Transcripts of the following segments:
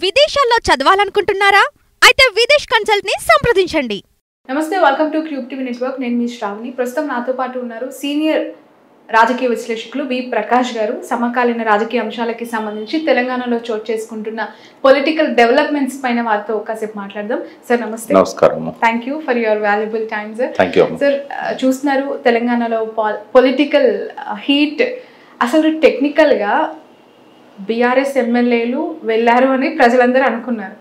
విదేశాల్లో చదవాలనుకుంటున్నారా? అయితే విదేశ్ కన్సల్ట్ ని సంప్రదించండి. నమస్తే, welcome to cube TV network. నేను మీ శ్రావణి. ప్రస్తుతం నాతో పాటు ఉన్నారు సీనియర్ రాజకీయ విశ్లేషకులు వి ప్రకాష్ గారు. సమకాలీన రాజకీయ అంశాలకి సంబంధించి తెలంగాణలో చోటు చేసుకుంటున్న పొలిటికల్ డెవలప్మెంట్స్ పైన వారితో కాసేపు మాట్లాడదాం. సార్ నమస్తే. నమస్కారం. Thank you for your valuable time sir. Thank you sir. చూస్తున్నారు తెలంగాణలో పొలిటికల్ హీట్. అసలు టెక్నికల్గా బీఆర్ఎస్ ఎమ్మెల్యేలు వెళ్ళారు అని ప్రజలందరూ అనుకున్నారు.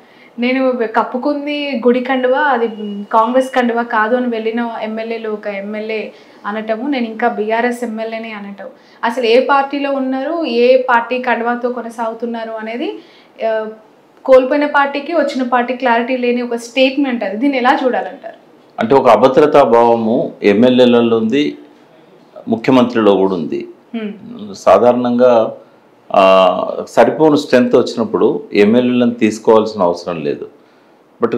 నేను కప్పుకుంది గుడి కండువా, అది కాంగ్రెస్ కండువా కాదు అని వెళ్ళిన ఎమ్మెల్యేలు ఒక ఎమ్మెల్యే అనటము, నేను ఇంకా బీఆర్ఎస్ ఎమ్మెల్యేనే అనటం, అసలు ఏ పార్టీలో ఉన్నారు, ఏ పార్టీ కండువాతో కొనసాగుతున్నారు అనేది కోల్పోయిన పార్టీకి వచ్చిన పార్టీ క్లారిటీ లేని ఒక స్టేట్మెంట్. అది దీన్ని ఎలా చూడాలంటారు? అంటే ఒక అభద్రతా భావము ఎమ్మెల్యేలలో ఉంది, ముఖ్యమంత్రిలో కూడా ఉంది. సాధారణంగా సరిపోని స్ట్రెంత్ వచ్చినప్పుడు ఎమ్మెల్యేలను తీసుకోవాల్సిన అవసరం లేదు. బట్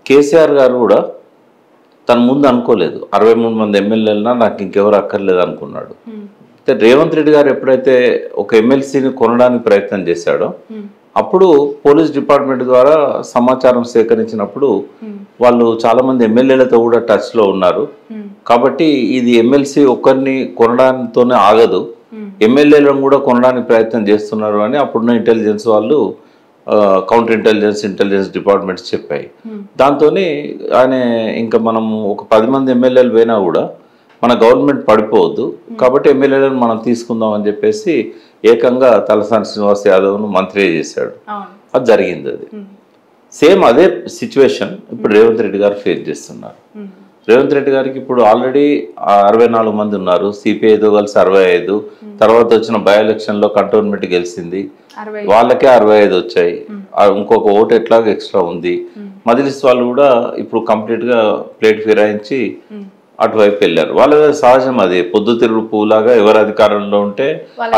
కేసీఆర్ గారు కూడా తన ముందు అనుకోలేదు 63 మంది ఎమ్మెల్యేలన్నా నాకు ఇంకెవరు అక్కర్లేదు అనుకున్నాడు. అయితే రేవంత్ రెడ్డి గారు ఎప్పుడైతే ఒక ఎమ్మెల్సీని కొనడానికి ప్రయత్నం చేశాడో అప్పుడు పోలీస్ డిపార్ట్మెంట్ ద్వారా సమాచారం సేకరించినప్పుడు వాళ్ళు చాలామంది ఎమ్మెల్యేలతో కూడా టచ్లో ఉన్నారు. కాబట్టి ఇది ఎమ్మెల్సీ ఒక్కరిని కొనడానితోనే ఆగదు, ఎమ్మెల్యేలను కూడా కొనడానికి ప్రయత్నం చేస్తున్నారు అని అప్పుడున్న ఇంటెలిజెన్స్ వాళ్ళు, కౌంటర్ ఇంటెలిజెన్స్ డిపార్ట్మెంట్స్ చెప్పాయి. దాంతో ఆయన ఇంకా మనం ఒక 10 మంది ఎమ్మెల్యేలు పోయినా కూడా మన గవర్నమెంట్ పడిపోవద్దు, కాబట్టి ఎమ్మెల్యేలను మనం తీసుకుందాం అని చెప్పేసి ఏకంగా తలసాని శ్రీనివాస్ యాదవ్ను మంత్రి చేశాడు. అది జరిగింది. అది సేమ్ అదే సిచ్యువేషన్ ఇప్పుడు రేవంత్ రెడ్డి గారు ఫేస్ చేస్తున్నారు. రేవంత్ రెడ్డి గారికి ఇప్పుడు ఆల్రెడీ 64 మంది ఉన్నారు, సిపిఐతో కలిసి 65, తర్వాత వచ్చిన బై ఎలక్షన్లో కంటోన్మెంట్ గెలిచింది, వాళ్ళకే 65 వచ్చాయి, ఇంకొక ఓటు ఎట్లాగో ఎక్స్ట్రా ఉంది. మజ్లిస్ వాళ్ళు కూడా ఇప్పుడు కంప్లీట్గా ప్లేట్ ఫిరాయించి అటువైపు వెళ్ళారు. వాళ్ళ సహజం, అది పొద్దుతిరుగుడు పువ్వులాగా ఎవరు అధికారంలో ఉంటే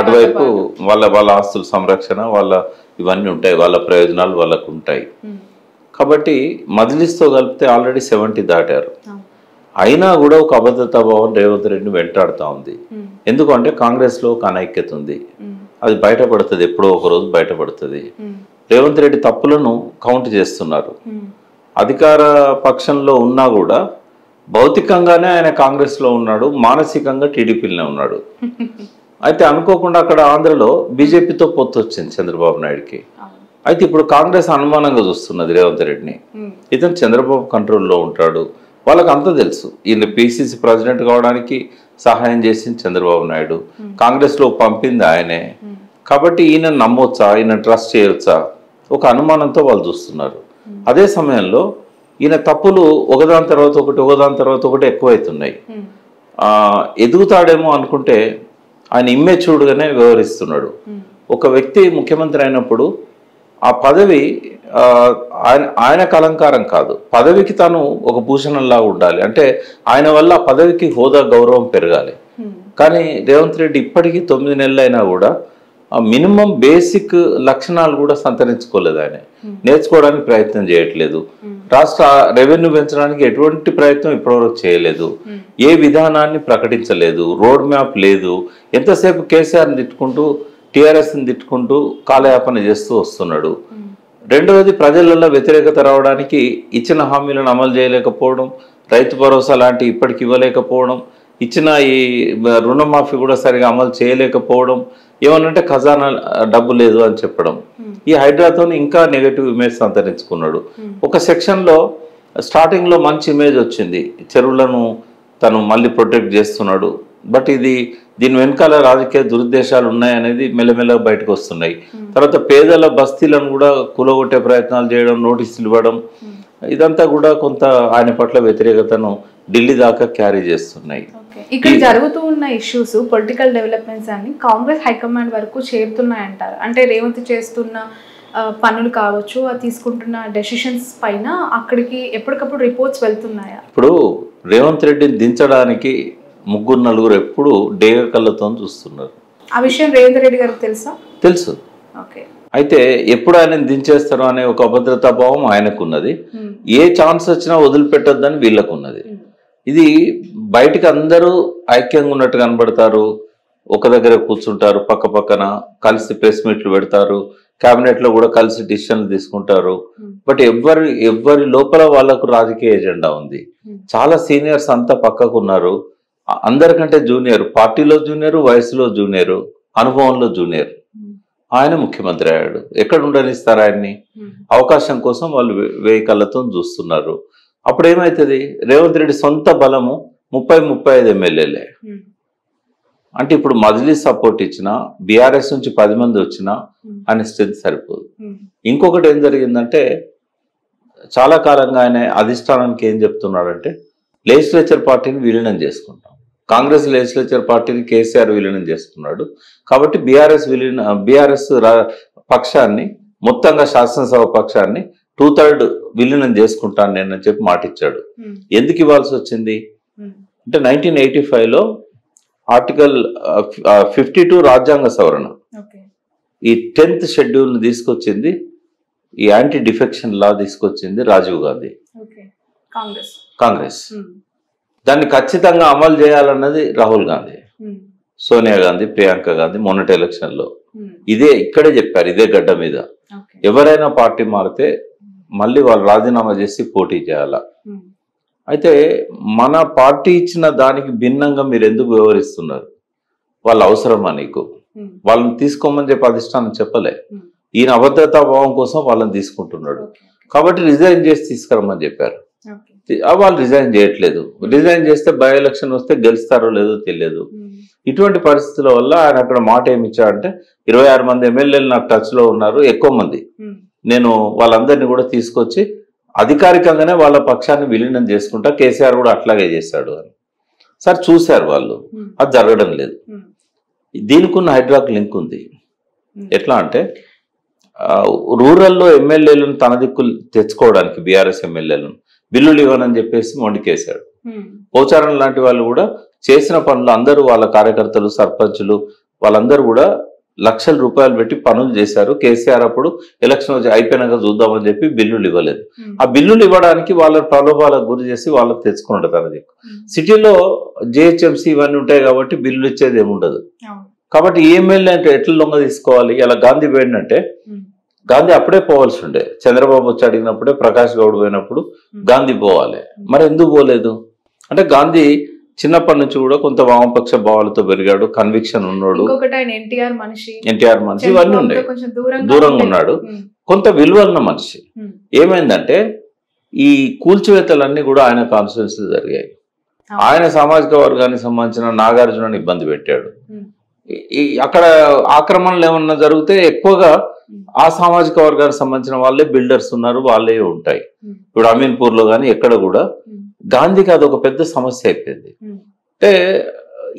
అటువైపు వాళ్ళ ఆస్తుల సంరక్షణ, వాళ్ళ ఇవన్నీ ఉంటాయి, వాళ్ళ ప్రయోజనాలు వాళ్ళకు ఉంటాయి. కాబట్టి మజ్లిస్తో కలిపితే ఆల్రెడీ 70 దాటారు. అయినా కూడా ఒక అభద్రతా భావం రేవంత్ రెడ్డిని వెంటాడుతూ ఉంది. ఎందుకంటే కాంగ్రెస్లో ఒక అనైక్యత ఉంది, అది బయటపడుతుంది, ఎప్పుడో ఒకరోజు బయటపడుతుంది. రేవంత్ రెడ్డి తప్పులను కౌంట్ చేస్తున్నారు. అధికార పక్షంలో ఉన్నా కూడా భౌతికంగానే ఆయన కాంగ్రెస్లో ఉన్నాడు, మానసికంగా టీడీపీలోనే ఉన్నాడు. అయితే అనుకోకుండా అక్కడ ఆంధ్రలో బీజేపీతో పొత్తు వచ్చింది చంద్రబాబు నాయుడుకి. అయితే ఇప్పుడు కాంగ్రెస్ అనుమానంగా చూస్తున్నది రేవంత్ రెడ్డిని. ఇతను చంద్రబాబు కంట్రోల్లో ఉంటాడు, వాళ్ళకి అంతా తెలుసు. ఈయన పిసిసి ప్రెసిడెంట్ కావడానికి సహాయం చేసింది చంద్రబాబు నాయుడు, కాంగ్రెస్లో పంపింది ఆయనే. కాబట్టి ఈయన నమ్మొచ్చా, ఈయన ట్రస్ట్ చేయొచ్చా, ఒక అనుమానంతో వాళ్ళు చూస్తున్నారు. అదే సమయంలో ఈయన తప్పులు ఒకదాని తర్వాత ఒకటి ఎక్కువైతున్నాయి. ఎదుగుతాడేమో అనుకుంటే ఆయన ఇమ్మెచ్యూర్డ్గానే వ్యవహరిస్తున్నాడు. ఒక వ్యక్తి ముఖ్యమంత్రి అయినప్పుడు ఆ పదవి ఆయనకు అలంకారం కాదు, పదవికి తను ఒక భూషణంలా ఉండాలి. అంటే ఆయన వల్ల ఆ పదవికి హోదా, గౌరవం పెరగాలి. కానీ రేవంత్ రెడ్డి ఇప్పటికీ 9 నెలలు అయినా కూడా మినిమం బేసిక్ లక్షణాలు కూడా సంతరించుకోలేదు. ఆయన నేర్చుకోవడానికి ప్రయత్నం చేయట్లేదు. రాష్ట్ర రెవెన్యూ పెంచడానికి ఎటువంటి ప్రయత్నం ఇప్పటివరకు చేయలేదు, ఏ విధానాన్ని ప్రకటించలేదు, రోడ్ మ్యాప్ లేదు. ఎంతసేపు కేసీఆర్ని తిట్టుకుంటూ, టీఆర్ఎస్ని తిట్టుకుంటూ కాలయాపన చేస్తూ వస్తున్నాడు. రెండవది, ప్రజలలో వ్యతిరేకత రావడానికి ఇచ్చిన హామీలను అమలు చేయలేకపోవడం, రైతు భరోసా లాంటి ఇప్పటికి ఇవ్వలేకపోవడం, ఇచ్చిన ఈ రుణమాఫీ కూడా సరిగా అమలు చేయలేకపోవడం, ఏమనంటే ఖజానా డబ్బు లేదు అని చెప్పడం. ఈ హైడ్రాతో ఇంకా నెగటివ్ ఇమేజ్ సంతరించుకున్నాడు. ఒక సెక్షన్లో స్టార్టింగ్లో మంచి ఇమేజ్ వచ్చింది, చెరువులను తను మళ్ళీ ప్రొటెక్ట్ చేస్తున్నాడు. బట్ దీని వెనకాల రాజకీయ దురుద్దేశాలు ఉన్నాయనేది మెల్లమెల్లగా బయటకు వస్తున్నాయి. తర్వాత పేదల బస్తీలను కూడా కూలగొట్టే ప్రయత్నాలు చేయడం, నోటీసులు ఇవ్వడం, ఇదంతా కూడా కొంత ఆయన పట్ల వ్యతిరేకతను ఢిల్లీ దాకా క్యారీ చేస్తున్నాయి. ఇక్కడ జరుగుతూ ఉన్న ఇష్యూస్, పొలిటికల్ డెవలప్మెంట్స్ అన్ని కాంగ్రెస్ హైకమాండ్ వరకు చేరుతున్నాయంటారు. అంటే రేవంత్ చేస్తున్న పనులు కావచ్చు, తీసుకుంటున్న డెసిషన్స్ పైన అక్కడికి ఎప్పటికప్పుడు రిపోర్ట్స్ వెళ్తున్నాయా? ఇప్పుడు రేవంత్ రెడ్డిని దించడానికి 3-4 ఎప్పుడు డేగ కళ్ళతో చూస్తున్నారు. ఆ విషయం రేవంత్ రెడ్డి గారికి తెలుసు. అయితే ఎప్పుడు ఆయన దించేస్తారు అనే ఒక అభద్రతా భావం ఆయనకున్నది. ఏ ఛాన్స్ వచ్చినా వదిలిపెట్టొద్దని వీళ్ళకున్నది. ఇది బయటికి అందరూ ఐక్యంగా ఉన్నట్టు కనబడతారు, ఒక దగ్గర కూర్చుంటారు, పక్క పక్కన కలిసి ప్రెస్ మీట్లు పెడతారు, కేబినెట్ లో కూడా కలిసి డిసిషన్లు తీసుకుంటారు. బట్ ఎవరి లోపల వాళ్ళకు రాజకీయ ఎజెండా ఉంది. చాలా సీనియర్స్ అంతా పక్కకు ఉన్నారు. అందరికంటే జూనియర్, పార్టీలో జూనియర్, వయసులో జూనియర్, అనుభవంలో జూనియర్. ఆయన ముఖ్యమంత్రి అయ్యాడు. ఎక్కడ ఉండనిస్తారు ఆయన్ని? అవకాశం కోసం వాళ్ళు వేయి కళ్ళతో చూస్తున్నారు. అప్పుడు ఏమవుతుంది? రేవంత్ రెడ్డి సొంత బలము 30-35 ఎమ్మెల్యేలే. అంటే ఇప్పుడు మజ్లిస్ సపోర్ట్ ఇచ్చినా, బీఆర్ఎస్ నుంచి 10 మంది వచ్చినా ఆయన స్ట్రెంత్ సరిపోదు. ఇంకొకటి ఏం జరిగిందంటే, చాలా కాలంగా ఆయన అధిష్టానానికి ఏం చెప్తున్నాడంటే, లెజిస్లేచర్ పార్టీని విలీనం చేసుకుంటాం. కాంగ్రెస్ లెజిస్లేచర్ పార్టీని కేసీఆర్ విలీనం చేసుకున్నాడు. కాబట్టి బీఆర్ఎస్ పక్షాన్ని, మొత్తంగా శాసనసభ పక్షాన్ని 2/3 విలీనం చేసుకుంటాను నేను చెప్పి మాటిచ్చాడు. ఎందుకు ఇవ్వాల్సి వచ్చింది అంటే, 1985లో ఆర్టికల్ 52 రాజ్యాంగ సవరణ, ఈ 10th షెడ్యూల్ తీసుకొచ్చింది, ఈ యాంటీ డిఫెక్షన్ లా తీసుకొచ్చింది రాజీవ్ గాంధీ, కాంగ్రెస్. దాన్ని ఖచ్చితంగా అమలు చేయాలన్నది రాహుల్ గాంధీ, సోనియా గాంధీ, ప్రియాంక గాంధీ మొన్నటి ఎలక్షన్లో ఇక్కడే చెప్పారు, ఇదే గడ్డ మీద. ఎవరైనా పార్టీ మారితే మళ్ళీ వాళ్ళు రాజీనామా చేసి పోటీ చేయాలా. అయితే మన పార్టీ ఇచ్చిన దానికి భిన్నంగా మీరు ఎందుకు వ్యవహరిస్తున్నారు? వాళ్ళ అవసరమా నీకు? వాళ్ళని తీసుకోమని చెప్పి అధిష్టానం చెప్పలే. ఈయన అభద్రతా భావం కోసం వాళ్ళని తీసుకుంటున్నాడు. కాబట్టి రిజైన్ చేసి తీసుకురమ్మని చెప్పారు. వాళ్ళు రిజైన్ చేయట్లేదు. రిజైన్ చేస్తే బై ఎలక్షన్ వస్తే గెలుస్తారో లేదో తెలియదు. ఇటువంటి పరిస్థితుల వల్ల ఆయన అక్కడ మాట ఏమి ఇచ్చాడంటే, 26 మంది ఎమ్మెల్యేలు నాకు టచ్ లో ఉన్నారు, ఎక్కువ మంది, నేను వాళ్ళందరినీ కూడా తీసుకొచ్చి అధికారికంగానే వాళ్ళ పక్షాన్ని విలీనం చేసుకుంటా, కేసీఆర్ కూడా అట్లాగే చేశాడు అని. సార్ చూశారు వాళ్ళు, అది జరగడం లేదు. దీనికి ఉన్న హైడ్రాక్ లింక్ ఉంది. ఎట్లా అంటే, రూరల్లో ఎమ్మెల్యేలను తన దిక్కులు తెచ్చుకోవడానికి బీఆర్ఎస్ ఎమ్మెల్యేలను బిల్లులు ఇవ్వనని చెప్పేసి మొండికేశాడు. పోచారం లాంటి వాళ్ళు కూడా చేసిన పనులు, అందరూ వాళ్ళ కార్యకర్తలు, సర్పంచులు వాళ్ళందరూ కూడా లక్షల రూపాయలు పెట్టి పనులు చేశారు. కేసీఆర్ అప్పుడు ఎలక్షన్ అయిపోయినాక చూద్దామని చెప్పి బిల్లులు ఇవ్వలేదు. ఆ బిల్లులు ఇవ్వడానికి వాళ్ళ ప్రలోభాలకు గురి చేసి వాళ్ళకి తెచ్చుకున్నాడు తనది. సిటీలో జిహెచ్ఎంసీ ఇవన్నీ ఉంటాయి కాబట్టి బిల్లులు ఇచ్చేది ఏముండదు. కాబట్టి ఈ ఎమ్మెల్యే అంటే ఎట్లా లొంగ తీసుకోవాలి? ఇలా గాంధీ పోయిందంటే, గాంధీ అప్పుడే పోవాల్సి ఉండే. చంద్రబాబు వచ్చి అడిగినప్పుడే, ప్రకాష్ గౌడ్ పోయినప్పుడు గాంధీ పోవాలి. మరి ఎందుకు పోలేదు అంటే, గాంధీ చిన్నప్పటి నుంచి కూడా కొంత వామపక్ష భావాలతో పెరిగాడు, కన్విక్షన్ ఉన్నాడు, ఎన్టీఆర్ మనిషి ఇవన్నీ ఉండే, దూరంగా ఉన్నాడు, కొంత విలువన్న మనిషి. ఏమైందంటే, ఈ కూల్చివేతలన్నీ కూడా ఆయన కాన్స్టిట్యున్సీ జరిగాయి. ఆయన సామాజిక వర్గానికి సంబంధించిన నాగార్జునని ఇబ్బంది పెట్టాడు. అక్కడ ఆక్రమణలు ఏమన్నా జరిగితే ఎక్కువగా ఆ సామాజిక వర్గానికి సంబంధించిన వాళ్ళే బిల్డర్స్ ఉన్నారు, వాళ్ళే ఉంటాయి. ఇప్పుడు అమీన్పూర్ లో కానీ ఎక్కడ కూడా గాంధీకి అది ఒక పెద్ద సమస్య అయిపోయింది. అంటే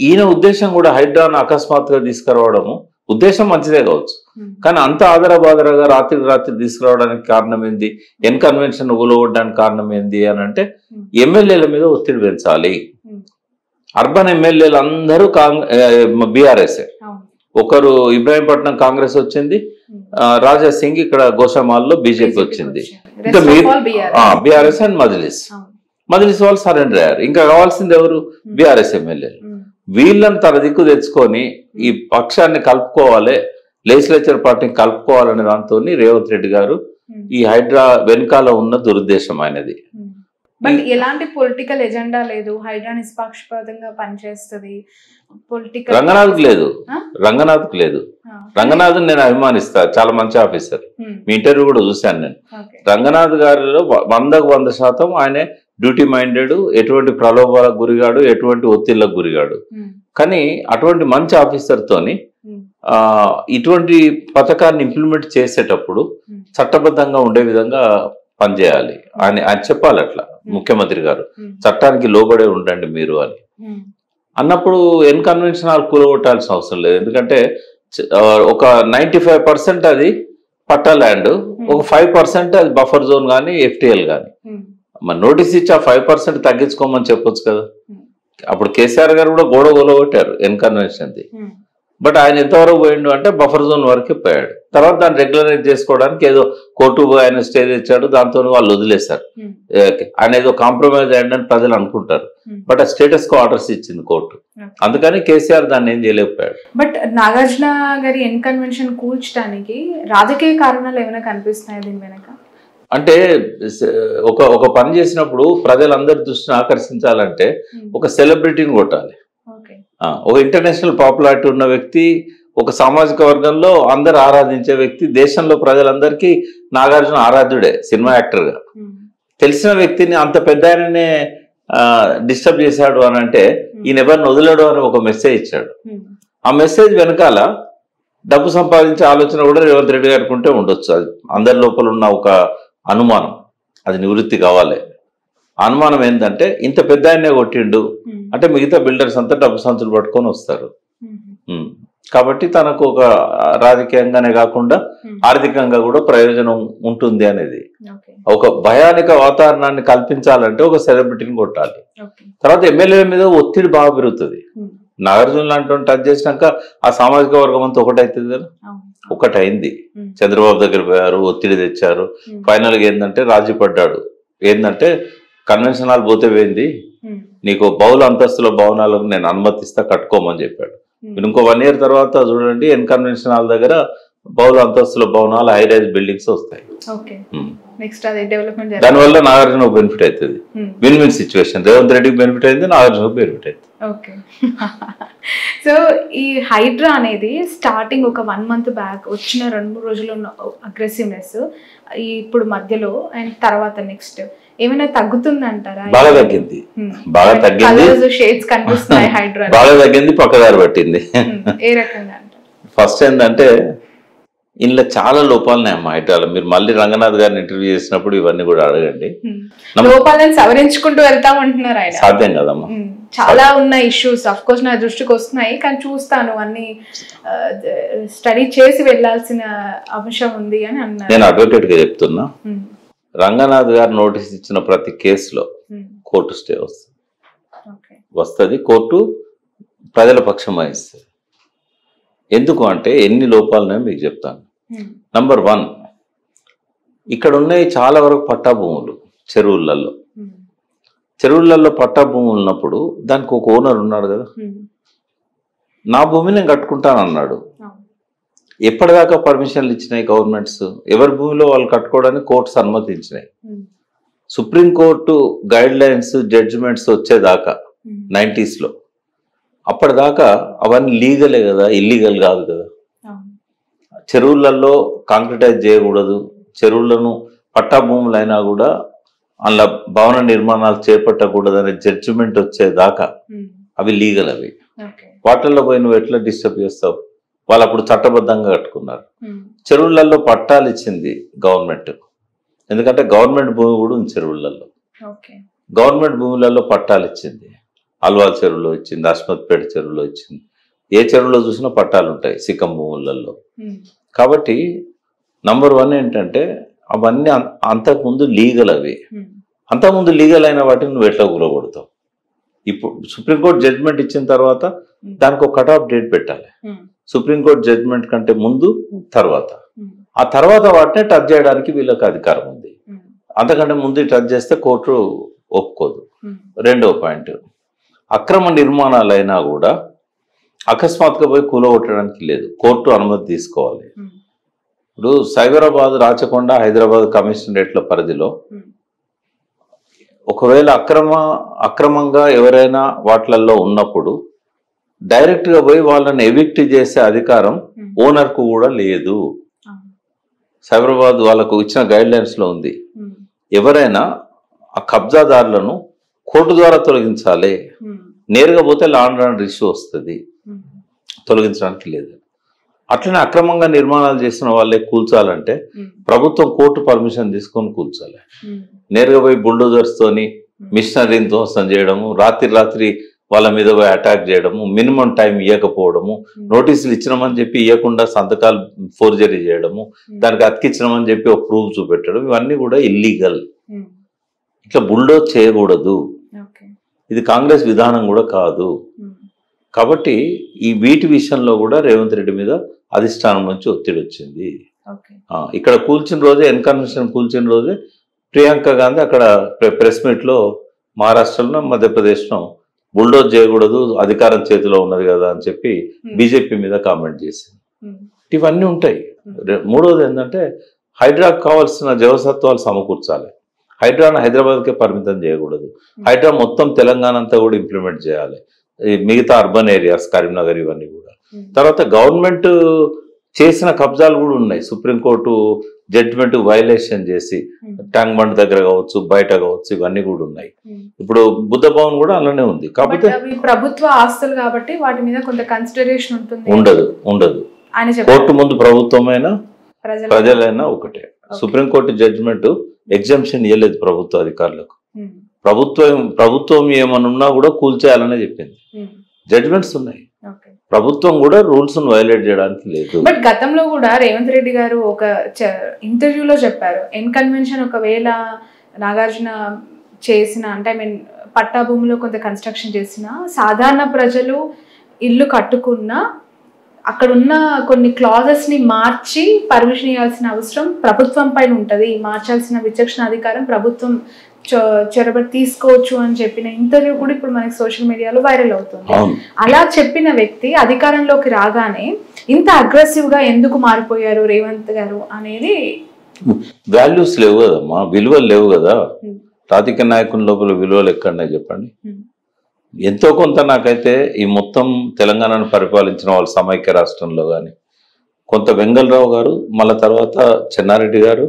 ఈయన ఉద్దేశం కూడా హైడ్రాన్ అకస్మాత్తుగా తీసుకురావడము ఉద్దేశం మంచిదే కావచ్చు, కానీ అంత ఆదరబాదరగా రాత్రి తీసుకురావడానికి కారణం ఏంది? కన్వెన్షన్ ఉగలగొట్టడానికి కారణం ఏంది అని అంటే, ఎమ్మెల్యేల మీద ఒత్తిడి పెంచాలి. అర్బన్ ఎమ్మెల్యేలు అందరూ బీఆర్ఎస్. ఒకరు ఇబ్రాహీంపట్నం కాంగ్రెస్ వచ్చింది, రాజా సింగ్ ఇక్కడ గోషామాల్లో బీజేపీ వచ్చింది. ఇంకా బీఆర్ఎస్ అండ్ మజ్లిస్ వాళ్ళు సరెండర్ అయ్యారు. ఇంకా కావాల్సింది ఎవరు? బీఆర్ఎస్ ఎమ్మెల్యేలు. వీళ్ళని తన దిక్కు తెచ్చుకొని ఈ పక్షాన్ని కలుపుకోవాలి, లెజిస్లేచర్ పార్టీని కలుపుకోవాలనే దాంతో రేవంత్ రెడ్డి గారు ఈ హైడ్రా వెనకాల ఉన్న దురుద్దేశం ఆయనది. బట్ ఎలాంటి పొలిటికల్ ఎజెండా లేదు, హైడ్రా నిష్పక్షపాతంగా పనిచేస్తుంది. రంగనాథ్కి లేదు. రంగనాథ్ నేను అభిమానిస్తా, చాలా మంచి ఆఫీసర్. మీ ఇంటర్వ్యూ కూడా చూశాను నేను. రంగనాథ్ గారిలో 100% ఆయన డ్యూటీ మైండెడ్, ఎటువంటి ప్రలోభాలకు గురిగాడు, ఎటువంటి ఒత్తిళ్లకు గురిగాడు. కానీ అటువంటి మంచి ఆఫీసర్ తోని ఇటువంటి పథకాన్ని ఇంప్లిమెంట్ చేసేటప్పుడు చట్టబద్ధంగా ఉండే విధంగా పనిచేయాలి ఆయన చెప్పాలి. అట్లా ముఖ్యమంత్రి గారు చట్టానికి లోబడే ఉండండి మీరు అని అన్నప్పుడు కన్వెన్షన్ హాల్ కూలగొట్టాల్సిన అవసరం లేదు. ఎందుకంటే ఒక 95% అది పట్టా ల్యాండ్, ఒక 5% అది బఫర్ జోన్ కానీ ఎఫ్టీఎల్ కానీ. మరి నోటీస్ ఇచ్చి ఆ 5% తగ్గించుకోమని చెప్పొచ్చు కదా. అప్పుడు కేసీఆర్ గారు కూడా గోడ కూలగొట్టారు కన్వెన్షన్ది. బట్ ఆయన ఎంతవరకు పోయిండు అంటే బఫర్ జోన్ వరకే పోయాడు. తర్వాత దాన్ని రెగ్యులరైజ్ చేసుకోవడానికి ఏదో కోర్టు ఆయన స్టే తెచ్చాడు, దాంతో వాళ్ళు వదిలేశారు. ఆయన ఏదో కాంప్రమైజ్ అయ్యండి ప్రజలు అనుకుంటారు, బట్ ఆ స్టేటస్ కో ఆర్డర్స్ ఇచ్చింది కోర్టు. అందుకని కేసీఆర్ దాన్ని ఏం చేయలేకపోయాడు. బట్ నాగార్జున గారి ఎన్కన్వెన్షన్ కూల్చడానికి రాజకీయ కారణాలు ఏమైనా కనిపిస్తున్నాయి దీని వెనక? అంటే ఒక పని చేసినప్పుడు ప్రజలందరి దృష్టిని ఆకర్షించాలంటే ఒక సెలబ్రిటీని కొట్టాలి. ఒక ఇంటర్నేషనల్ పాపులారిటీ ఉన్న వ్యక్తి, ఒక సామాజిక వర్గంలో అందరు ఆరాధించే వ్యక్తి, దేశంలో ప్రజలందరికీ నాగార్జున ఆరాధ్యుడే సినిమా యాక్టర్గా. తెలిసిన వ్యక్తిని అంత పెద్ద ఆయననే డిస్టర్బ్ చేశాడు అని అంటే ఈయన ఎవరిని వదిలేడు అని ఒక మెసేజ్ ఇచ్చాడు. ఆ మెసేజ్ వెనకాల డబ్బు సంపాదించే ఆలోచన కూడా రేవంత్ రెడ్డి గారికి ఉంటే ఉండొచ్చు. అది అందరి లోపల ఉన్న ఒక అనుమానం, అది నివృత్తి కావాలి. అనుమానం ఏంటంటే ఇంత పెద్ద ఆయనే కొట్టిండు అంటే మిగతా బిల్డర్స్ అంతా డబ్బు సంచులు పట్టుకొని వస్తారు. కాబట్టి తనకు ఒక రాజకీయంగానే కాకుండా ఆర్థికంగా కూడా ప్రయోజనం ఉంటుంది అనేది ఒక భయానిక వాతావరణాన్ని కల్పించాలంటే ఒక సెలబ్రిటీని కొట్టాలి. తర్వాత ఎమ్మెల్యేల మీద ఒత్తిడి బాగా పెరుగుతుంది. నాగార్జున లాంటి టచ్ చేసినాక ఆ సామాజిక వర్గం అంతా ఒకటైతుంది కదా. ఒకటైంది. చంద్రబాబు దగ్గర పోయారు, ఒత్తిడి తెచ్చారు. ఫైనల్గా ఏంటంటే రాజీ పడ్డాడు. ఏంటంటే కన్వెన్షన్ హాల్ పోతే పోయింది, నీకు బహుళ అంతస్తుల భవనాలకు నేను అనుమతిస్తా, కట్టుకోమని చెప్పాడు. ఇంకో 1 year తర్వాత చూడండి కన్వెన్షన్ హాల్ దగ్గర బహుళ అంతస్తుల భవనాలు, హై రైజ్ బిల్డింగ్స్ వస్తాయి. దానివల్ల నాగార్జున బెనిఫిట్ అవుతుంది. Win win situation. రేవంత్ రెడ్డికి బెనిఫిట్ అయింది, నాగార్జున బెనిఫిట్ అవుతుంది. ఓకే. సో ఈ హైడ్రా అనేది స్టార్టింగ్ ఒక 1 month బ్యాక్ వచ్చిన 2-3 రోజులు ఉన్న అగ్రెసివ్నెస్ ఇప్పుడు మధ్యలో అండ్ తర్వాత నెక్స్ట్ ఏమైనా తగ్గుతుందంటారా? బాగా తగ్గింది, బాగా తగ్గింది. షేడ్స్ కనిపిస్తున్నాయి హైడ్రా, బాగా తగ్గింది, పక్కదారి పట్టింది. ఏ రకంగా అంటారు? ఫస్ట్ ఏంటంటే ఇందులో చాలా లోపాలున్నాయి అమ్మా హైడ్రాలో. మీరు మళ్ళీ రంగనాథ్ గారిని ఇంటర్వ్యూ చేసినప్పుడు ఇవన్నీ కూడా అడగండి. లోపాలను సవరించుకుంటూ వెళ్తామంటున్నారు ఆయన. సాధ్యం కదమ్మా, చాలా ఉన్న ఇష్యూస్ అఫ్ కోర్స్ నా దృష్టికి వస్తున్నాయి, కానీ చూస్తాను అన్ని స్టడీ చేసి వెళ్ళాల్సిన అంశం ఉంది అని అన్నారు. నేను అడ్వకేట్ గా చెప్తున్నా, రంగనాథ్ గారు నోటీస్ ఇచ్చిన ప్రతి కేసులో కోర్టు స్టే వస్తుంది. కోర్టు ప్రజల పక్షం వహిస్తుంది. ఎందుకు అంటే ఎన్ని లోపాలున్నాయో మీకు చెప్తాను. నంబర్ 1, ఇక్కడ ఉన్నాయి చాలా వరకు పట్టా భూములు చెరువులలో. చెరువులలో పట్టా భూములు ఉన్నప్పుడు దానికి ఒక ఓనర్ ఉన్నాడు కదా, నా భూమి నేను కట్టుకుంటాను అన్నాడు. ఎప్పటిదాకా పర్మిషన్లు ఇచ్చినాయి గవర్నమెంట్స్? ఎవరి భూమిలో వాళ్ళు కట్టుకోవడానికి కోర్ట్స్ అనుమతించినాయి. సుప్రీంకోర్టు గైడ్ లైన్స్ జడ్జిమెంట్స్ వచ్చేదాకా 90s లో, అప్పటిదాకా అవన్నీ లీగలే కదా, ఇల్లీగల్ కాదు కదా. చెరువులలో కాంక్రిటైజ్ చేయకూడదు, చెరువులను పట్టా భూములైనా కూడా అందులో భవన నిర్మాణాలు చేపట్టకూడదు అనే జడ్జిమెంట్ వచ్చేదాకా అవి లీగల్. అవి వాటర్లో పోయి నువ్వు ఎట్లా డిస్టర్బ్ చేస్తావు? వాళ్ళు అప్పుడు చట్టబద్ధంగా కట్టుకున్నారు. చెరువులలో పట్టాలు ఇచ్చింది గవర్నమెంట్, ఎందుకంటే గవర్నమెంట్ భూమి కూడా ఉంది చెరువులలో. గవర్నమెంట్ భూములలో పట్టాలు ఇచ్చింది. అల్వాల్ చెరువులో ఇచ్చింది, అస్మత్పేట చెరువులో ఇచ్చింది. ఏ చెరువులో చూసినా పట్టాలు ఉంటాయి సిక్కం భూములలో. కాబట్టి నంబర్ 1 ఏంటంటే అవన్నీ అంతకుముందు లీగల్. అవి అంతకుముందు లీగల్ అయిన వాటిని నువ్వు ఎట్లా కూలగొడతావు? ఇప్పుడు సుప్రీంకోర్టు జడ్జిమెంట్ ఇచ్చిన తర్వాత దానికి ఒక కట్ ఆఫ్ డేట్ పెట్టాలి. సుప్రీంకోర్టు జడ్జిమెంట్ కంటే ముందు, తర్వాత. ఆ తర్వాత వాటిని టచ్ చేయడానికి వీళ్ళకి అధికారం ఉంది. అంతకంటే ముందు టచ్ చేస్తే కోర్టు ఒప్పుకోదు. రెండవ పాయింట్, అక్రమ నిర్మాణాలు అయినా కూడా అకస్మాత్తుగా పోయి కూలగొట్టడానికి లేదు, కోర్టు అనుమతి తీసుకోవాలి. ఇప్పుడు సైబరాబాద్, రాచకొండ, హైదరాబాద్ కమిషనరేట్ల పరిధిలో ఒకవేళ అక్రమంగా ఎవరైనా వాటిలలో ఉన్నప్పుడు డైరెక్ట్గా పోయి వాళ్ళని ఎవిక్ట్ చేసే అధికారం ఓనర్కు కూడా లేదు. సైబరాబాద్ వాళ్ళకు ఇచ్చిన గైడ్ లైన్స్లో ఉంది. ఎవరైనా ఆ కబ్జాదారులను కోర్టు ద్వారా తొలగించాలి. నేరుగా పోతే లాండ్ ఆర్డర్ ఇష్యూ వస్తుంది, తొలగించడానికి లేదు. అట్లనే అక్రమంగా నిర్మాణాలు చేసిన వాళ్ళే కూల్చాలంటే ప్రభుత్వం కోర్టు పర్మిషన్ తీసుకొని కూల్చాలి. నేరుగా పోయి బుల్డోజర్స్ తోని మిషనరీని ధ్వంసం చేయడము, రాత్రి వాళ్ళ మీద పోయి అటాక్ చేయడము, మినిమం టైం ఇవ్వకపోవడము, నోటీసులు ఇచ్చినామని చెప్పి ఇవ్వకుండా సంతకాలు ఫోర్జరీ చేయడము, దానికి అతికిచ్చినామని చెప్పి ఒక ప్రూఫ్ చూపెట్టడం, ఇవన్నీ కూడా ఇల్లీగల్. ఇట్లా బుల్డోజ్ చేయకూడదు. ఇది కాంగ్రెస్ విధానం కూడా కాదు. కాబట్టి ఈ వీటి విషయంలో కూడా రేవంత్ రెడ్డి మీద అధిష్టానం నుంచి ఒత్తిడి వచ్చింది. ఇక్కడ కూల్చిన రోజే ఎన్కన్వెన్షన్ కూల్చిన రోజే ప్రియాంక గాంధీ అక్కడ ప్రెస్ మీట్లో మహారాష్ట్రలో మధ్యప్రదేశ్లో బుల్డోజ్ చేయకూడదు, అధికారం చేతిలో ఉన్నది కదా అని చెప్పి బీజేపీ మీద కామెంట్ చేసింది. ఇవన్నీ ఉంటాయి. మూడోది ఏంటంటే హైడ్రాకు కావాల్సిన జవసత్వాలు సమకూర్చాలి. హైడ్రాను హైదరాబాద్కే పరిమితం చేయకూడదు. హైడ్రా మొత్తం తెలంగాణ అంతా కూడా ఇంప్లిమెంట్ చేయాలి, మిగతా అర్బన్ ఏరియాస్ కరీంనగర్ ఇవన్నీ కూడా. తర్వాత గవర్నమెంట్ చేసిన కబ్జాలు కూడా ఉన్నాయి. సుప్రీంకోర్టు జడ్జిమెంట్ వైలేషన్ చేసి ట్యాంక్ బండ్ దగ్గర కావచ్చు, బయట కావచ్చు, ఇవన్నీ కూడా ఉన్నాయి. ఇప్పుడు బుద్ధ భవన్ కూడా అలానే ఉంది. కాకపోతే ప్రభుత్వ ఆస్తులు కాబట్టి వాటి మీద కొంత కన్సిడరేషన్ ఉంటుంది. ఉండదు. కోర్టు ముందు ప్రభుత్వమైనా ప్రజలైనా ఒకటే. సుప్రీంకోర్టు జడ్జిమెంట్ ఎగ్జామ్షన్ ఇవ్వలేదు ప్రభుత్వ అధికారులకు. ప్రభుత్వం ఏమనున్నా కూడా కూల్చేయాలనే చెప్పింది. జడ్జిమెంట్స్ ఉన్నాయి. ప్రభుత్వం కూడా రూల్స్ వైలేట్ చేయడానికి లేదు. బట్ గతంలో కూడా రేవంత్ రెడ్డి గారు ఒక ఇంటర్వ్యూలో చెప్పారు, ఎన్కన్వెన్షన్ ఒకవేళ నాగార్జున చేసిన అంటే పట్టా భూమిలో కొంత కన్స్ట్రక్షన్ చేసిన సాధారణ ప్రజలు ఇల్లు కట్టుకున్న అక్కడ ఉన్న కొన్ని క్లాజెస్ ని మార్చి పర్మిషన్ ఇవ్వాల్సిన అవసరం ప్రభుత్వం పైన ఉంటది, మార్చాల్సిన విచక్షణ అధికారం ప్రభుత్వం చొరబడి తీసుకోవచ్చు అని చెప్పిన ఇంటర్వ్యూ కూడా ఇప్పుడు మనకి సోషల్ మీడియాలో వైరల్ అవుతుంది. అలా చెప్పిన వ్యక్తి అధికారంలోకి రాగానే ఇంత అగ్రెసివ్ గా ఎందుకు మారిపోయారు రేవంత్ గారు అనేది. వాల్యూస్ లేవు కదమ్మా, విలువలు లేవు కదా. రాజకీయ నాయకుల లోపల విలువలు ఎక్కడనే చెప్పండి. ఎంతో కొంత నాకైతే ఈ మొత్తం తెలంగాణను పరిపాలించిన వాళ్ళ సమైక్య రాష్ట్రంలో కానీ కొంత వెంగళరావు గారు, మళ్ళా తర్వాత చెన్నారెడ్డి గారు,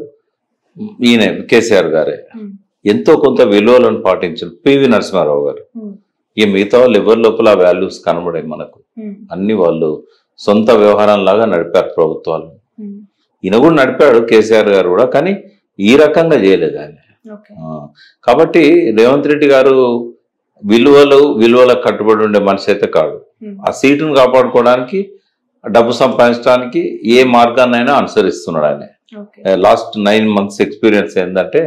ఈయన కేసీఆర్ గారే ఎంతో కొంత విలువలను పాటించారు. పివి నరసింహారావు గారు, ఈ మిగతా వాళ్ళు ఎవరి లోపల వాల్యూస్ కనబడే మనకు. అన్ని వాళ్ళు సొంత వ్యవహారం లాగా నడిపారు ప్రభుత్వాలు. ఈయన కూడా నడిపాడు కేసీఆర్ గారు కూడా, కానీ ఈ రకంగా చేయలేదు ఆయన. కాబట్టి రేవంత్ రెడ్డి గారు విలువలకు కట్టుబడి ఉండే మనిషి అయితే కాదు. ఆ సీటును కాపాడుకోవడానికి, డబ్బు సంపాదించడానికి ఏ మార్గాన్నైనా అనుసరిస్తున్నాడు ఆయన. లాస్ట్ 9 months ఎక్స్పీరియన్స్ ఏంటంటే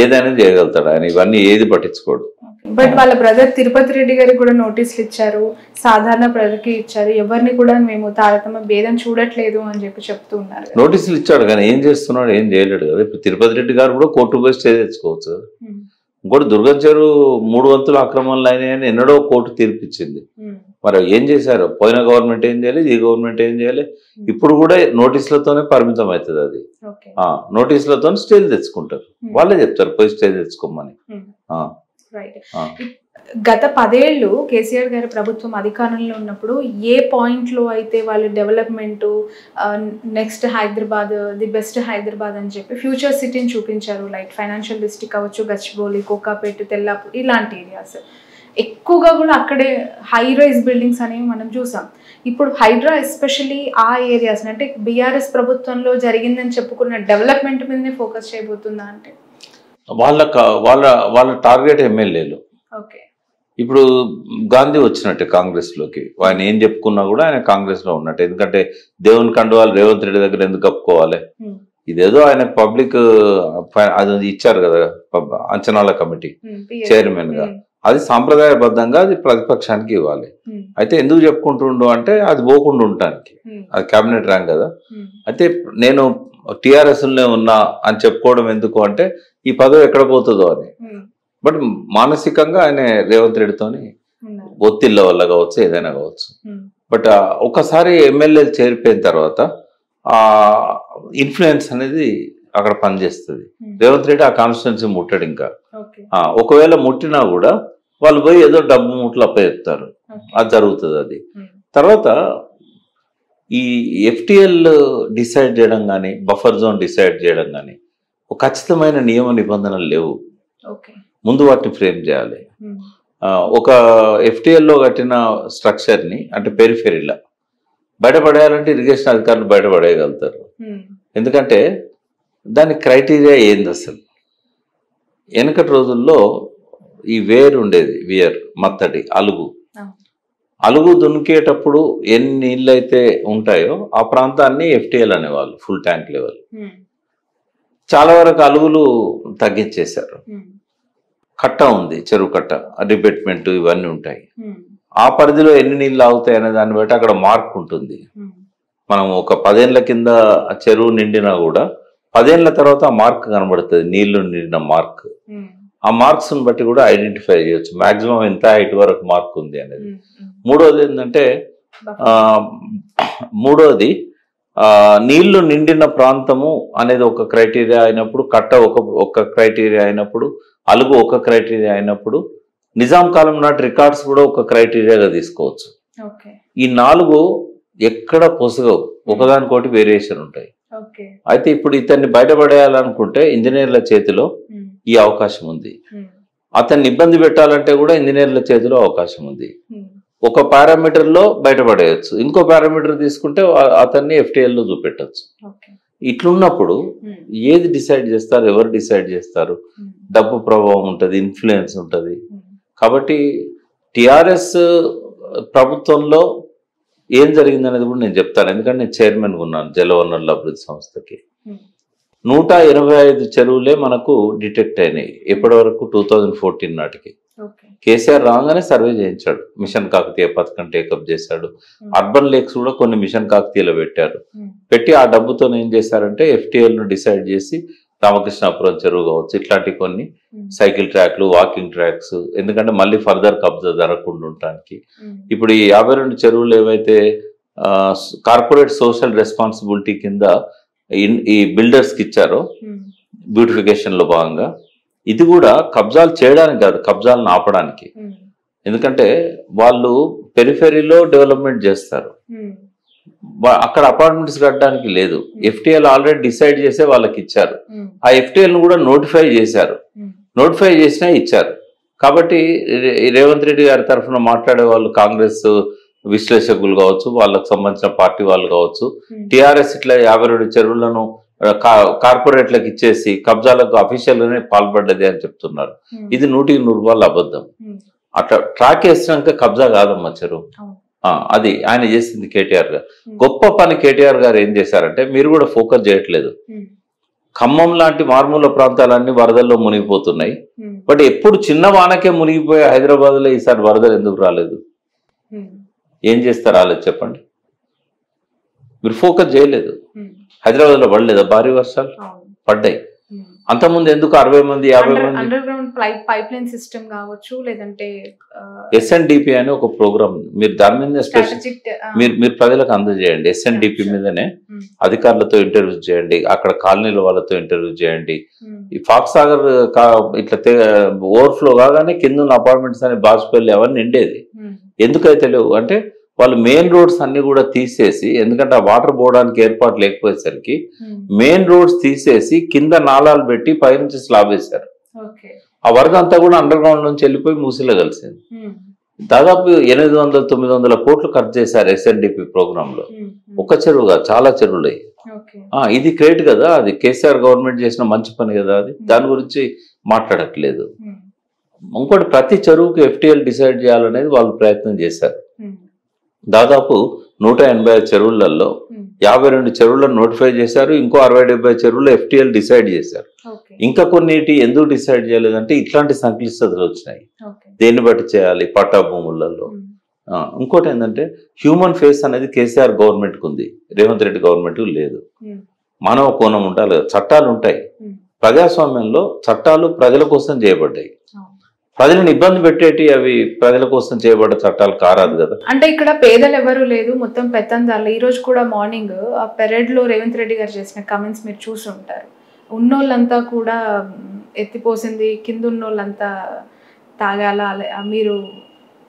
ఏదైనా చేయగలుగుతాడు ఆయన, ఇవన్నీ ఏది పట్టించుకోడు. బట్ వాళ్ళ బ్రదర్ తిరుపతి రెడ్డి గారికి కూడా నోటీసులు ఇచ్చారు, సాధారణ ప్రజలకి ఇచ్చారు, ఎవరిని కూడా మేము తారతమ్య భేదం చూడట్లేదు అని చెప్తూ ఉన్నారు. నోటీసులు ఇచ్చాడు కానీ ఏం చేస్తున్నాడు, ఏం చేయలేడు కదా. ఇప్పుడు తిరుపతి రెడ్డి గారు కూడా కోర్టు పోయి స్టే తెచ్చుకోవచ్చు కదా. ఇంకోటి దుర్గం చెరువు 3 వంతుల ఆక్రమణలు అయినాయని ఎన్నడో కోర్టు తీర్పిచ్చింది. మరి ఏం చేశారు? పోయిన గవర్నమెంట్ ఏం చేయాలి, ఈ గవర్నమెంట్ ఏం చేయాలి? ఇప్పుడు కూడా నోటీసులతోనే పరిమితం అవుతుంది. అది నోటీసులతో స్టేలు తెచ్చుకుంటారు, వాళ్ళే చెప్తారు పోయి స్టే తెచ్చుకోమని. గత 10 ఏళ్ళు కేసీఆర్ గారి ప్రభుత్వం అధికారంలో ఉన్నప్పుడు ఏ పాయింట్ లో అయితే వాళ్ళు development next Hyderabad the best Hyderabad అని చెప్పి ఫ్యూచర్ సిటీని చూపించారు. లైక్ ఫైనాన్షియల్ డిస్ట్రిక్ట్ అవ్వచ్చు, గచ్చిబౌలి, కోకాపేట, తెల్లాపూర్ ఇలాంటి ఏరియాస్ ఎక్కువగా కూడా అక్కడే హై రైజ్ బిల్డింగ్స్ అనేవి మనం చూసాం. ఇప్పుడు హైడ్రా ఎస్పెషల్లీ ఆ ఏరియాస్ అంటే బీఆర్ఎస్ ప్రభుత్వంలో జరిగిందని చెప్పుకున్న డెవలప్మెంట్ మీదనే ఫోకస్ చేయబోతుందా అంటే వాళ్ళ టార్గెట్ ఎమ్మెల్యేలు. ఇప్పుడు గాంధీ వచ్చినట్టే కాంగ్రెస్ లోకి. ఆయన ఏం చెప్పుకున్నా కూడా ఆయన కాంగ్రెస్ లో ఉన్నట్టు. ఎందుకంటే దేవుని కండువాలు రేవంత్ రెడ్డి దగ్గర ఎందుకు కప్పుకోవాలి? ఇదేదో ఆయన పబ్లిక్ అది ఇచ్చారు కదా అంచనాల కమిటీ చైర్మన్ గా, అది సాంప్రదాయబద్ధంగా అది ప్రతిపక్షానికి ఇవ్వాలి. అయితే ఎందుకు చెప్పుకుంటుండు అంటే అది పోకుండా ఉండటానికి, అది కేబినెట్ ర్యాంక్ కదా. అయితే నేను టీఆర్ఎస్లోనే ఉన్నా అని చెప్పుకోవడం ఎందుకు అంటే ఈ పదవి ఎక్కడ పోతుందో అని. బట్ మానసికంగా ఆయన రేవంత్ రెడ్డితోని ఒత్తిళ్ళ వల్ల కావచ్చు, ఏదైనా కావచ్చు. బట్ ఒకసారి ఎమ్మెల్యేలు చేరిపోయిన తర్వాత ఆ ఇన్ఫ్లుయెన్స్ అనేది అక్కడ పనిచేస్తుంది. రేవంత్ రెడ్డి ఆ కాన్స్టిట్యున్సీ ముట్టాడు. ఇంకా ఒకవేళ ముట్టినా కూడా వాళ్ళు పోయి ఏదో డబ్బు ముట్లు అప్పచెప్తారు, అది జరుగుతుంది. అది తర్వాత ఈ ఎఫ్టిఎల్ డిసైడ్ చేయడం కానీ, బఫర్ జోన్ డిసైడ్ చేయడం కానీ ఒక ఖచ్చితమైన నియమ నిబంధనలు లేవు. ముందు వాటిని ఫ్రేమ్ చేయాలి. ఒక ఎఫ్టిఎల్లో కట్టిన స్ట్రక్చర్ని అంటే పెరిఫెరీలా బయటపడేయాలంటే ఇరిగేషన్ అధికారులు బయటపడేయగలుగుతారు. ఎందుకంటే దాని క్రైటీరియా ఏంది అసలు? వెనకటి రోజుల్లో ఈ వేరు ఉండేది, వియర్ మత్తడి అలుగు దున్నికేటప్పుడు ఎన్ని నీళ్ళు అయితే ఉంటాయో ఆ ప్రాంతాన్ని ఎఫ్టిఎల్ అనేవాళ్ళు, ఫుల్ ట్యాంక్ లెవెల్. చాలా వరకు అలుగులు తగ్గించేశారు. కట్ట ఉంది, చెరువు కట్ట, రిబెట్మెంట్ ఇవన్నీ ఉంటాయి. ఆ పరిధిలో ఎన్ని నీళ్ళు ఆగుతాయి అనే దాన్ని బట్టి అక్కడ మార్క్ ఉంటుంది. మనం ఒక 10 ఏళ్ల కింద చెరువు నిండినా కూడా 10 ఏళ్ల తర్వాత ఆ మార్క్ కనబడుతుంది, నీళ్లు నిండిన మార్క్. ఆ మార్క్స్ని బట్టి కూడా ఐడెంటిఫై చేయొచ్చు మాక్సిమం ఎంత హైట్ వరకు మార్క్ ఉంది అనేది. మూడోది ఏంటంటే నీళ్లు నిండిన ప్రాంతము అనేది ఒక క్రైటీరియా అయినప్పుడు, కట్ట ఒక క్రైటీరియా అయినప్పుడు, అలుగు ఒక క్రైటీరియా అయినప్పుడు, నిజాం కాలం నాటి రికార్డ్స్ కూడా ఒక క్రైటీరియాగా తీసుకోవచ్చు. ఈ 4 ఎక్కడ పొసగవు, ఒకదానికోటి వేరియేషన్ ఉంటాయి. అయితే ఇప్పుడు ఇతన్ని బయటపడేయాలనుకుంటే ఇంజనీర్ల చేతిలో ఈ అవకాశం ఉంది. అతన్ని ఇబ్బంది పెట్టాలంటే కూడా ఇంజనీర్ల చేతిలో అవకాశం ఉంది. ఒక పారామీటర్లో బయటపడేయచ్చు, ఇంకో పారామీటర్ తీసుకుంటే అతన్ని FTL లో చూపెట్టచ్చు. ఇట్లున్నప్పుడు ఏది డిసైడ్ చేస్తారు, ఎవరు డిసైడ్ చేస్తారు? డబ్బు ప్రభావం ఉంటుంది, ఇన్ఫ్లుయెన్స్ ఉంటుంది. కాబట్టి TRS ప్రభుత్వంలో ఏం జరిగింది అనేది కూడా నేను చెప్తాను, ఎందుకంటే నేను చైర్మన్గా ఉన్నాను జలవనరుల అభివృద్ధి సంస్థకి. 185 చెరువులే మనకు డిటెక్ట్ అయినాయి ఎప్పటి వరకు 2014 నాటికి. కేసీఆర్ రాగానే సర్వే చేయించాడు, మిషన్ కాకతీయ పథకం టేకప్ చేశాడు. అర్బన్ లేక్స్ కూడా కొన్ని మిషన్ కాకతీయలో పెట్టి ఆ డబ్బుతో ఏం చేశారంటే FTL ను డిసైడ్ చేసి రామకృష్ణాపురం చెరువు కావచ్చు, ఇట్లాంటి కొన్ని సైకిల్ ట్రాక్లు, వాకింగ్ ట్రాక్స్, ఎందుకంటే మళ్ళీ ఫర్దర్ కబ్జా జరగకుండా ఉండటానికి. ఇప్పుడు ఈ 52 చెరువులు ఏవైతే కార్పొరేట్ సోషల్ రెస్పాన్సిబిలిటీ కింద ఈ బిల్డర్స్కి ఇచ్చారో బ్యూటిఫికేషన్ లో భాగంగా, ఇది కూడా కబ్జాలు చేయడానికి కాదు, కబ్జాలను ఆపడానికి. ఎందుకంటే వాళ్ళు పెరిఫెరీలో డెవలప్మెంట్ చేస్తారు, అక్కడ అపార్ట్మెంట్స్ కట్టడానికి లేదు. FTL ఆల్రెడీ డిసైడ్ చేసే వాళ్ళకి ఇచ్చారు, ఆ FTL ను కూడా నోటిఫై చేశారు, నోటిఫై చేసినా ఇచ్చారు. కాబట్టి రేవంత్ రెడ్డి గారి తరఫున మాట్లాడే వాళ్ళు కాంగ్రెస్ విశ్లేషకులు కావచ్చు, వాళ్ళకు సంబంధించిన పార్టీ వాళ్ళు కావచ్చు, TRS ఇట్లా 52 చెరువులను కార్పొరేట్లకు ఇచ్చేసి కబ్జాలకు అఫీషియల్ గానే పాల్పడ్డది అని చెప్తున్నారు. ఇది 100% అబద్ధం. అట్లా ట్రాక్ వేసినాక కబ్జా కాదమ్మా చెరువు. అది ఆయన చేసింది కేటీఆర్ గారు. గొప్ప పని కేటీఆర్ గారు ఏం చేశారంటే, మీరు కూడా ఫోకస్ చేయట్లేదు. ఖమ్మం లాంటి మారుమూల ప్రాంతాలన్నీ వరదల్లో మునిగిపోతున్నాయి, బట్ ఎప్పుడు చిన్న వానకే మునిగిపోయే హైదరాబాద్ లో ఈసారి వరదలు ఎందుకు రాలేదు? ఏం చేస్తారు రాలేదు చెప్పండి? మీరు ఫోకస్ చేయలేదు. హైదరాబాద్ లో పడలేదా భారీ వర్షాలు? పడ్డాయి. అంతకుముందు ఎందుకు 60 మంది 50 మంది under ground pipe line system కావచ్చు, లేదంటే SNDP అని ఒక ప్రోగ్రామ్, మీరు దాని మీద మీరు ప్రజలకు అందజేయండి. SNDP మీదనే అధికారులతో ఇంటర్వ్యూ చేయండి, అక్కడ కాలనీల వాళ్ళతో ఇంటర్వ్యూ చేయండి. ఈ ఫాక్స్ సాగర్ ఇట్లా ఓవర్ఫ్లో కాగానే కింద ఉన్న అపార్ట్మెంట్స్ అని బాజ్పల్లి అవన్నీ నిండేది. ఎందుకైతే లేవు అంటే వాళ్ళు మెయిన్ రోడ్స్ అన్ని కూడా తీసేసి, ఎందుకంటే ఆ వాటర్ పోవడానికి ఏర్పాటు లేకపోయేసరికి మెయిన్ రోడ్స్ తీసేసి కింద నాళాలు పెట్టి పైనుంచి స్లాబ్ వేశారు. ఆ వరద అంతా కూడా అండర్ గ్రౌండ్ నుంచి వెళ్ళిపోయి మూసిలో కలిసింది. దాదాపు 800-900 కోట్లు ఖర్చు చేశారు SNDP ప్రోగ్రామ్ లో. ఒక చెరువుగా చాలా చెరువులు అయ్యి. ఇది గ్రేట్ కదా, అది కేసీఆర్ గవర్నమెంట్ చేసిన మంచి పని కదా, అది దాని గురించి మాట్లాడట్లేదు. ఇంకోటి, ప్రతి చెరువుకి FTL డిసైడ్ చేయాలనేది వాళ్ళు ప్రయత్నం చేశారు. దాదాపు 185 చెరువులలో 52 చెరువులను నోటిఫై చేశారు, ఇంకో 60-70 చెరువులు FTL డిసైడ్ చేశారు. ఇంకా కొన్నిటి ఎందుకు డిసైడ్ చేయలేదంటే ఇట్లాంటి సంక్లిష్టతలు వచ్చినాయి. దేన్ని బట్టి చేయాలి? పట్టా భూములలో. ఇంకోటి ఏంటంటే హ్యూమన్ ఫేస్ అనేది కేసీఆర్ గవర్నమెంట్కి ఉంది, రేవంత్ రెడ్డి గవర్నమెంట్ లేదు. మానవ కోణం ఉండాలి, చట్టాలు ఉంటాయి. ప్రజాస్వామ్యంలో చట్టాలు ప్రజల కోసం చేయబడ్డాయి, ప్రజలను ఇబ్బంది పెట్టేటి అవి ప్రజల కోసం చేయబడ్డ చట్టాలు కారాదు కదా. అంటే ఇక్కడ పేదలు ఎవరు లేదు, మొత్తం పెత్తందారులు. ఈ రోజు కూడా మార్నింగ్ ఆ పెరేడ్ లో రేవంత్ రెడ్డి గారు చేసిన కమెంట్స్ మీరు చూసి ఉంటారు. ఉన్నోళ్ళంతా కూడా ఎత్తిపోసింది, కింద ఉన్నోళ్ళంతా తాగాల, మీరు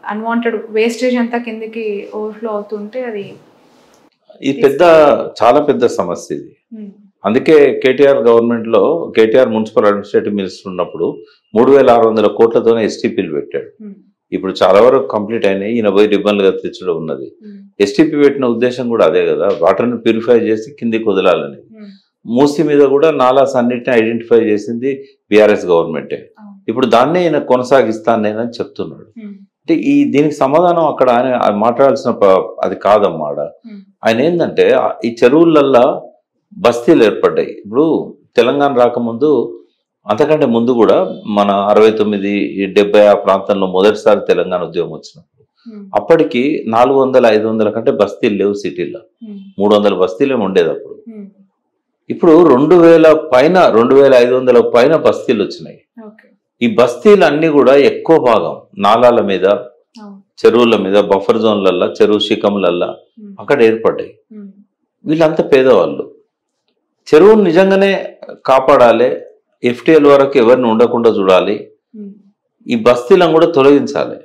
అన్వాంటెడ్ వేస్టేజ్ అంతా కిందకి ఓవర్ఫ్లో అవుతుంటే అది చాలా పెద్ద సమస్య ఇది. అందుకే కేటీఆర్ గవర్నమెంట్ లో కేటీఆర్ మున్సిపల్ అడ్మినిస్ట్రేటివ్ మినిస్టర్ ఉన్నప్పుడు 3600 కోట్లతోనే STPలు పెట్టాడు. ఇప్పుడు చాలా వరకు కంప్లీట్ అయినాయి, ఈయన పోయి రిబ్బన్లుగా తెచ్చడం ఉన్నది. STP పెట్టిన ఉద్దేశం కూడా అదే కదా, వాటర్ని ప్యూరిఫై చేసి కిందికి వదలాలని. మూసీ మీద కూడా నాలాస్ అన్నిటిని ఐడెంటిఫై చేసింది BRS గవర్నమెంటే. ఇప్పుడు దాన్నే ఈయన కొనసాగిస్తాను నేనని చెప్తున్నాడు. అంటే దీనికి సమాధానం అక్కడ ఆయన మాట్లాడాల్సిన అది కాదమ్మా. ఆయన ఏంటంటే ఈ చెరువులల్లా బస్తీలు ఏర్పడ్డాయి. ఇప్పుడు తెలంగాణ రాకముందు, అంతకంటే ముందు కూడా మన 69-70 ఆ ప్రాంతంలో మొదటిసారి తెలంగాణ ఉద్యమం వచ్చినప్పుడు అప్పటికి 400-500 కంటే బస్తీలు లేవు సిటీలో. 300 బస్తీలే ఉండేది అప్పుడు. ఇప్పుడు 2000 పైన 2500 పైన బస్తీలు వచ్చినాయి. ఈ బస్తీలు అన్ని కూడా ఎక్కువ భాగం నాలాల మీద, చెరువుల మీద, బఫర్ జోన్లల్లో, చెరువు శిఖములల్లో అక్కడ ఏర్పడ్డాయి. వీళ్ళంతా పేదవాళ్ళు. చెరువును నిజంగానే కాపాడాలి, ఎఫ్టీఎల్ వరకు ఎవరిని ఉండకుండా చూడాలి, ఈ బస్తీలను కూడా తొలగించాలి.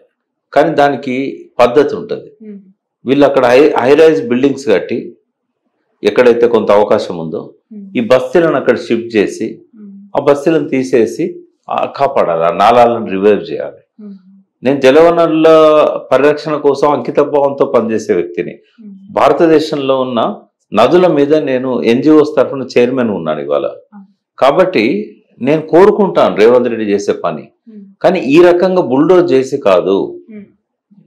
కానీ దానికి పద్ధతి ఉంటుంది. వీళ్ళు అక్కడ హైరైజ్ బిల్డింగ్స్ కట్టి ఎక్కడైతే కొంత అవకాశం ఉందో ఈ బస్తీలను అక్కడ షిఫ్ట్ చేసి ఆ బస్తీలను తీసేసి కాపాడాలి, ఆ నాలాలను రివైవ్ చేయాలి. నేను జలవనరుల పరిరక్షణ కోసం అంకితభావంతో పనిచేసే వ్యక్తిని. భారతదేశంలో ఉన్న నదుల మీద నేను ఎన్జిఓస్ తరఫున చైర్మన్ ఉన్నాను ఇవాళ. కాబట్టి నేను కోరుకుంటాను రేవంత్ రెడ్డి చేసే పని, కానీ ఈ రకంగా బుల్డోజ్ చేసి కాదు,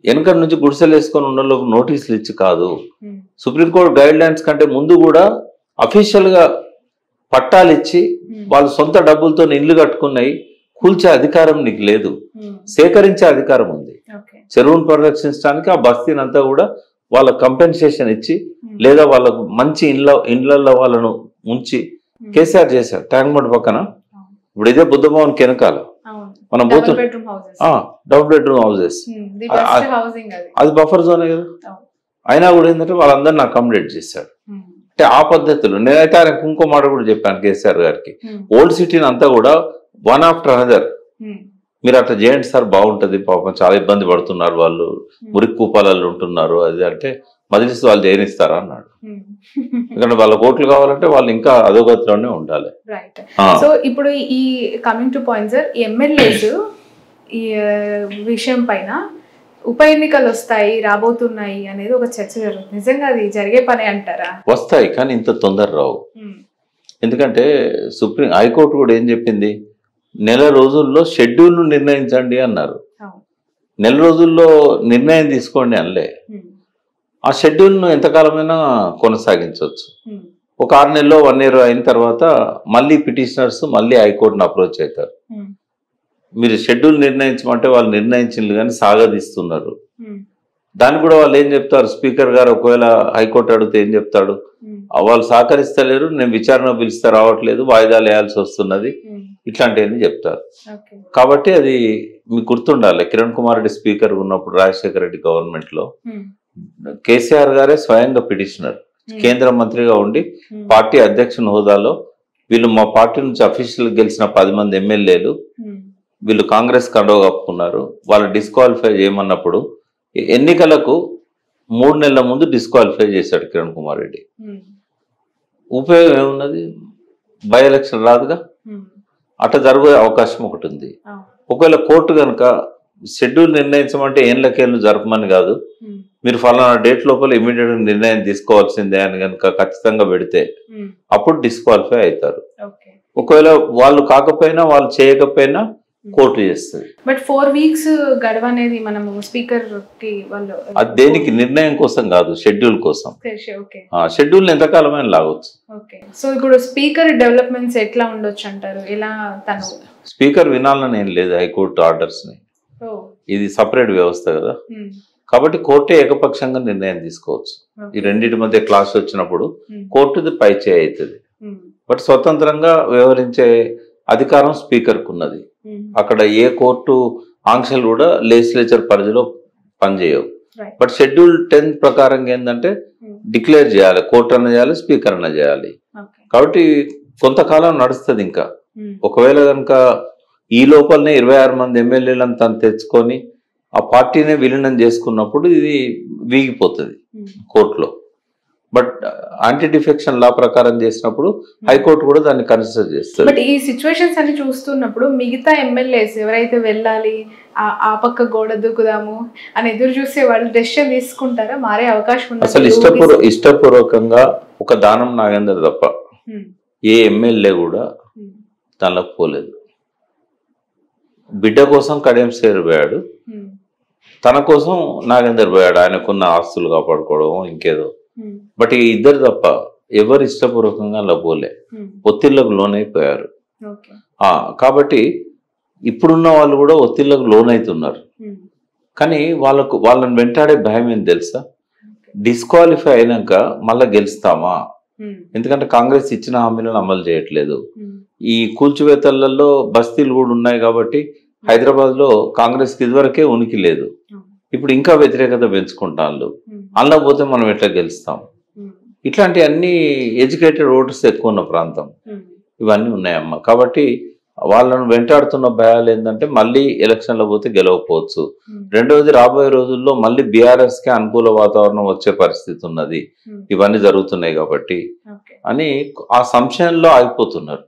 వెనక నుంచి గుడిసెలు వేసుకొని ఉన్న నోటీసులు ఇచ్చి కాదు. సుప్రీంకోర్టు గైడ్ లైన్స్ కంటే ముందు కూడా అఫీషియల్ గా పట్టాలు ఇచ్చి వాళ్ళు సొంత డబ్బులతో ఇల్లు కట్టుకున్నాయి. కూల్చే అధికారం నీకు లేదు, సేకరించే అధికారం ఉంది. చెరువును పరిరక్షించడానికి ఆ బస్తీని అంతా కూడా వాళ్ళ కంపెన్సేషన్ ఇచ్చి లేదా వాళ్ళకు మంచి ఇండ్లలో వాళ్ళను ఉంచి కేసీఆర్ చేశారు. ట్యాంక్ బండ్ పక్కన ఇప్పుడు ఇదే బుద్ధ భవన్ వెనకాల మనం పోతున్నాం, డబుల్ బెడ్రూమ్ హౌసెస్, అది బఫర్ జోనే కదా. అయినా కూడా ఏంటంటే వాళ్ళందరినీ అకామిడేట్ చేశాడు. అంటే ఆ పద్ధతులు నేనైతే ఆయనకు ఇంకో మాట కూడా చెప్పాను కేసీఆర్ గారికి, ఓల్డ్ సిటీని అంతా కూడా వన్ ఆఫ్టర్ అనదర్ మీరు అట్లా చేయండి సార్, బాగుంటది, పాపం చాలా ఇబ్బంది పడుతున్నారు వాళ్ళు, మురికి కూపాలలో ఉంటున్నారు, అది అంటే మజ్లిస్ వాళ్ళు చేయనిస్తారా అన్నాడు. ఎందుకంటే వాళ్ళ ఓట్లు కావాలంటే వాళ్ళు ఇంకా అధోగతిలోనే ఉండాలి. రైట్. సో ఇప్పుడు ఈ coming to point sir, MLAs ఈ విషయం పైన ఉప ఎన్నికలు వస్తాయి, రాబోతున్నాయి అనేది ఒక చర్చ జరుగుతుంది. నిజంగా అది జరిగే పని అంటారా? వస్తాయి, కానీ ఇంత తొందర రావు. ఎందుకంటే హైకోర్టు కూడా ఏం చెప్పింది, నెల రోజుల్లో షెడ్యూల్ నిర్ణయించండి అన్నారు. నెల రోజుల్లో నిర్ణయం తీసుకోండి అనలే. ఆ షెడ్యూల్ను ఎంతకాలమైనా కొనసాగించవచ్చు. ఒక 6 నెలలో 1 year అయిన తర్వాత మళ్ళీ పిటిషనర్స్ మళ్ళీ హైకోర్టును అప్రోచ్ అవుతారు. మీరు షెడ్యూల్ నిర్ణయించమంటే వాళ్ళు నిర్ణయించింది కానీ సాగదీస్తున్నారు. దాన్ని కూడా వాళ్ళు ఏం చెప్తారు, స్పీకర్ గారు ఒకవేళ హైకోర్టు అడిగితే ఏం చెప్తాడు, వాళ్ళు సహకరిస్తలేరు, నేను విచారణ పిలిస్తే రావట్లేదు, వాయిదాలు వేయాల్సి వస్తున్నది, ఇట్లాంటివన్నీ చెప్తారు. కాబట్టి అది మీకు గుర్తుండాలి, కిరణ్ కుమార్ రెడ్డి స్పీకర్ ఉన్నప్పుడు రాజశేఖర రెడ్డి గవర్నమెంట్ లో కేసీఆర్ గారే స్వయంగా పిటిషనర్, కేంద్ర మంత్రిగా ఉండి పార్టీ అధ్యక్షుని హోదాలో వీళ్ళు మా పార్టీ నుంచి అఫీషియల్ గెలిచిన 10 మంది ఎమ్మెల్యేలు వీళ్ళు కాంగ్రెస్ కండవ కప్పుకున్నారు, వాళ్ళు డిస్క్వాలిఫై చేయమన్నప్పుడు ఎన్నికలకు 3 నెలల ముందు డిస్క్వాలిఫై చేశాడు కిరణ్ కుమార్ రెడ్డి. ఉపయోగం ఏమున్నది, బై ఎలక్షన్ రాదుగా. అట్లా జరిగే అవకాశం ఒకటి ఉంది. ఒకవేళ కోర్టు కనుక షెడ్యూల్ నిర్ణయించమంటే ఏళ్ళకేళ్ళు జరపమని కాదు, మీరు ఫలానా డేట్ లోపల ఇమీడియట్ నిర్ణయం తీసుకోవాల్సిందే అని కనుక ఖచ్చితంగా పెడితే అప్పుడు డిస్క్వాలిఫై అవుతారు. ఒకవేళ వాళ్ళు కాకపోయినా వాళ్ళు చేయకపోయినా కోర్టు చేస్తుంది. బట్ 4 weeks గడువు అనేది మనము స్పీకర్ కి వాళ్ళు అది దేనికి నిర్ణయం కోసం కాదు, షెడ్యూల్ కోసం. షెడ్యూల్ ఎంతకాలమైనా లాగొచ్చు. ఓకే. సో ఇప్పుడు స్పీకర్ డెవలప్మెంట్స్ ఎట్లా ఉండొచ్చు అంటారు? ఎలా తను స్పీకర్ వినాలని ఏం లేదు హైకోర్టు ఆర్డర్స్ ని, ఇది సపరేట్ వ్యవస్థ కదా. కాబట్టి కోర్టే ఏకపక్షంగా నిర్ణయం తీసుకోవచ్చు. ఈ రెండింటి మధ్య క్లాస్ వచ్చినప్పుడు కోర్టుది పై చేయి అవుతుంది. బట్ స్వతంత్రంగా వ్యవహరించే అధికారం స్పీకర్కు ఉన్నది. అక్కడ ఏ కోర్టు ఆంక్షలు కూడా లెజిస్లేచర్ పరిధిలో పనిచేయవు. బట్ షెడ్యూల్ 10 ప్రకారంగా ఏంటంటే డిక్లేర్ చేయాలి, కోర్టు అన్న చేయాలి, స్పీకర్ అన్న చేయాలి. కాబట్టి కొంతకాలం నడుస్తుంది. ఇంకా ఒకవేళ కనుక ఈ లోపలనే 26 మంది ఎమ్మెల్యేలను తను తెచ్చుకొని ఆ పార్టీనే విలీనం చేసుకున్నప్పుడు ఇది వీగిపోతుంది కోర్టులో. బట్ యాంటీ డిఫెక్షన్ లా ప్రకారం చేసినప్పుడు హైకోర్టు కూడా దాన్ని కన్సిడర్ చేస్తుంది. బట్ ఈ సిచ్యువేషన్స్ అన్ని చూస్తున్నప్పుడు మిగతా ఎమ్మెల్యేస్ ఎవరైతే వెళ్ళాలి, ఆ పక్క గోడ దూకుదాము అని ఎదురు చూసే వాళ్ళు డెసిషన్ తీసుకుంటారా? మారే అవకాశం ఉంది? అసలు ఇష్టపూర్వకంగా ఒక దానం నాగేందర్ తప్ప ఏ ఎమ్మెల్యే కూడా దానిలోకి పోలేదు. బిడ్డ కోసం కడియం సేరు పోయాడు, తన కోసం నాగేందర్ పోయాడు, ఆయనకున్న ఆస్తులు కాపాడుకోవడం ఇంకేదో. బట్ ఈ ఇద్దరు తప్ప ఎవరు ఇష్టపూర్వకంగా అలా పోలే, ఒత్తిళ్లకు లోనైపోయారు. కాబట్టి ఇప్పుడున్న వాళ్ళు కూడా ఒత్తిళ్లకు లోనైతున్నారు. కానీ వాళ్ళని వెంటాడే భయం ఏం తెలుసా? డిస్క్వాలిఫై అయినాక మళ్ళీ గెలుస్తామా? ఎందుకంటే కాంగ్రెస్ ఇచ్చిన హామీలను అమలు చేయట్లేదు. ఈ కూల్చివేతలలో బస్తీలు కూడా ఉన్నాయి కాబట్టి హైదరాబాద్లో కాంగ్రెస్కి ఇదివరకే ఉనికి లేదు. ఇప్పుడు ఇంకా వ్యతిరేకత పెంచుకుంటాను. అందులో పోతే మనం ఎట్లా గెలుస్తాం? ఇట్లాంటి అన్ని ఎడ్యుకేటెడ్ ఓటర్స్ ఎక్కువ ఉన్న ప్రాంతం ఇవన్నీ ఉన్నాయమ్మా. కాబట్టి వాళ్ళను వెంటాడుతున్న భయాలు ఏంటంటే మళ్ళీ ఎలక్షన్లో పోతే గెలవకపోవచ్చు. రెండవది, రాబోయే రోజుల్లో మళ్ళీ బీఆర్ఎస్కి అనుకూల వాతావరణం వచ్చే పరిస్థితి ఉన్నది, ఇవన్నీ జరుగుతున్నాయి కాబట్టి అని ఆ సంశయంలో ఆగిపోతున్నారు.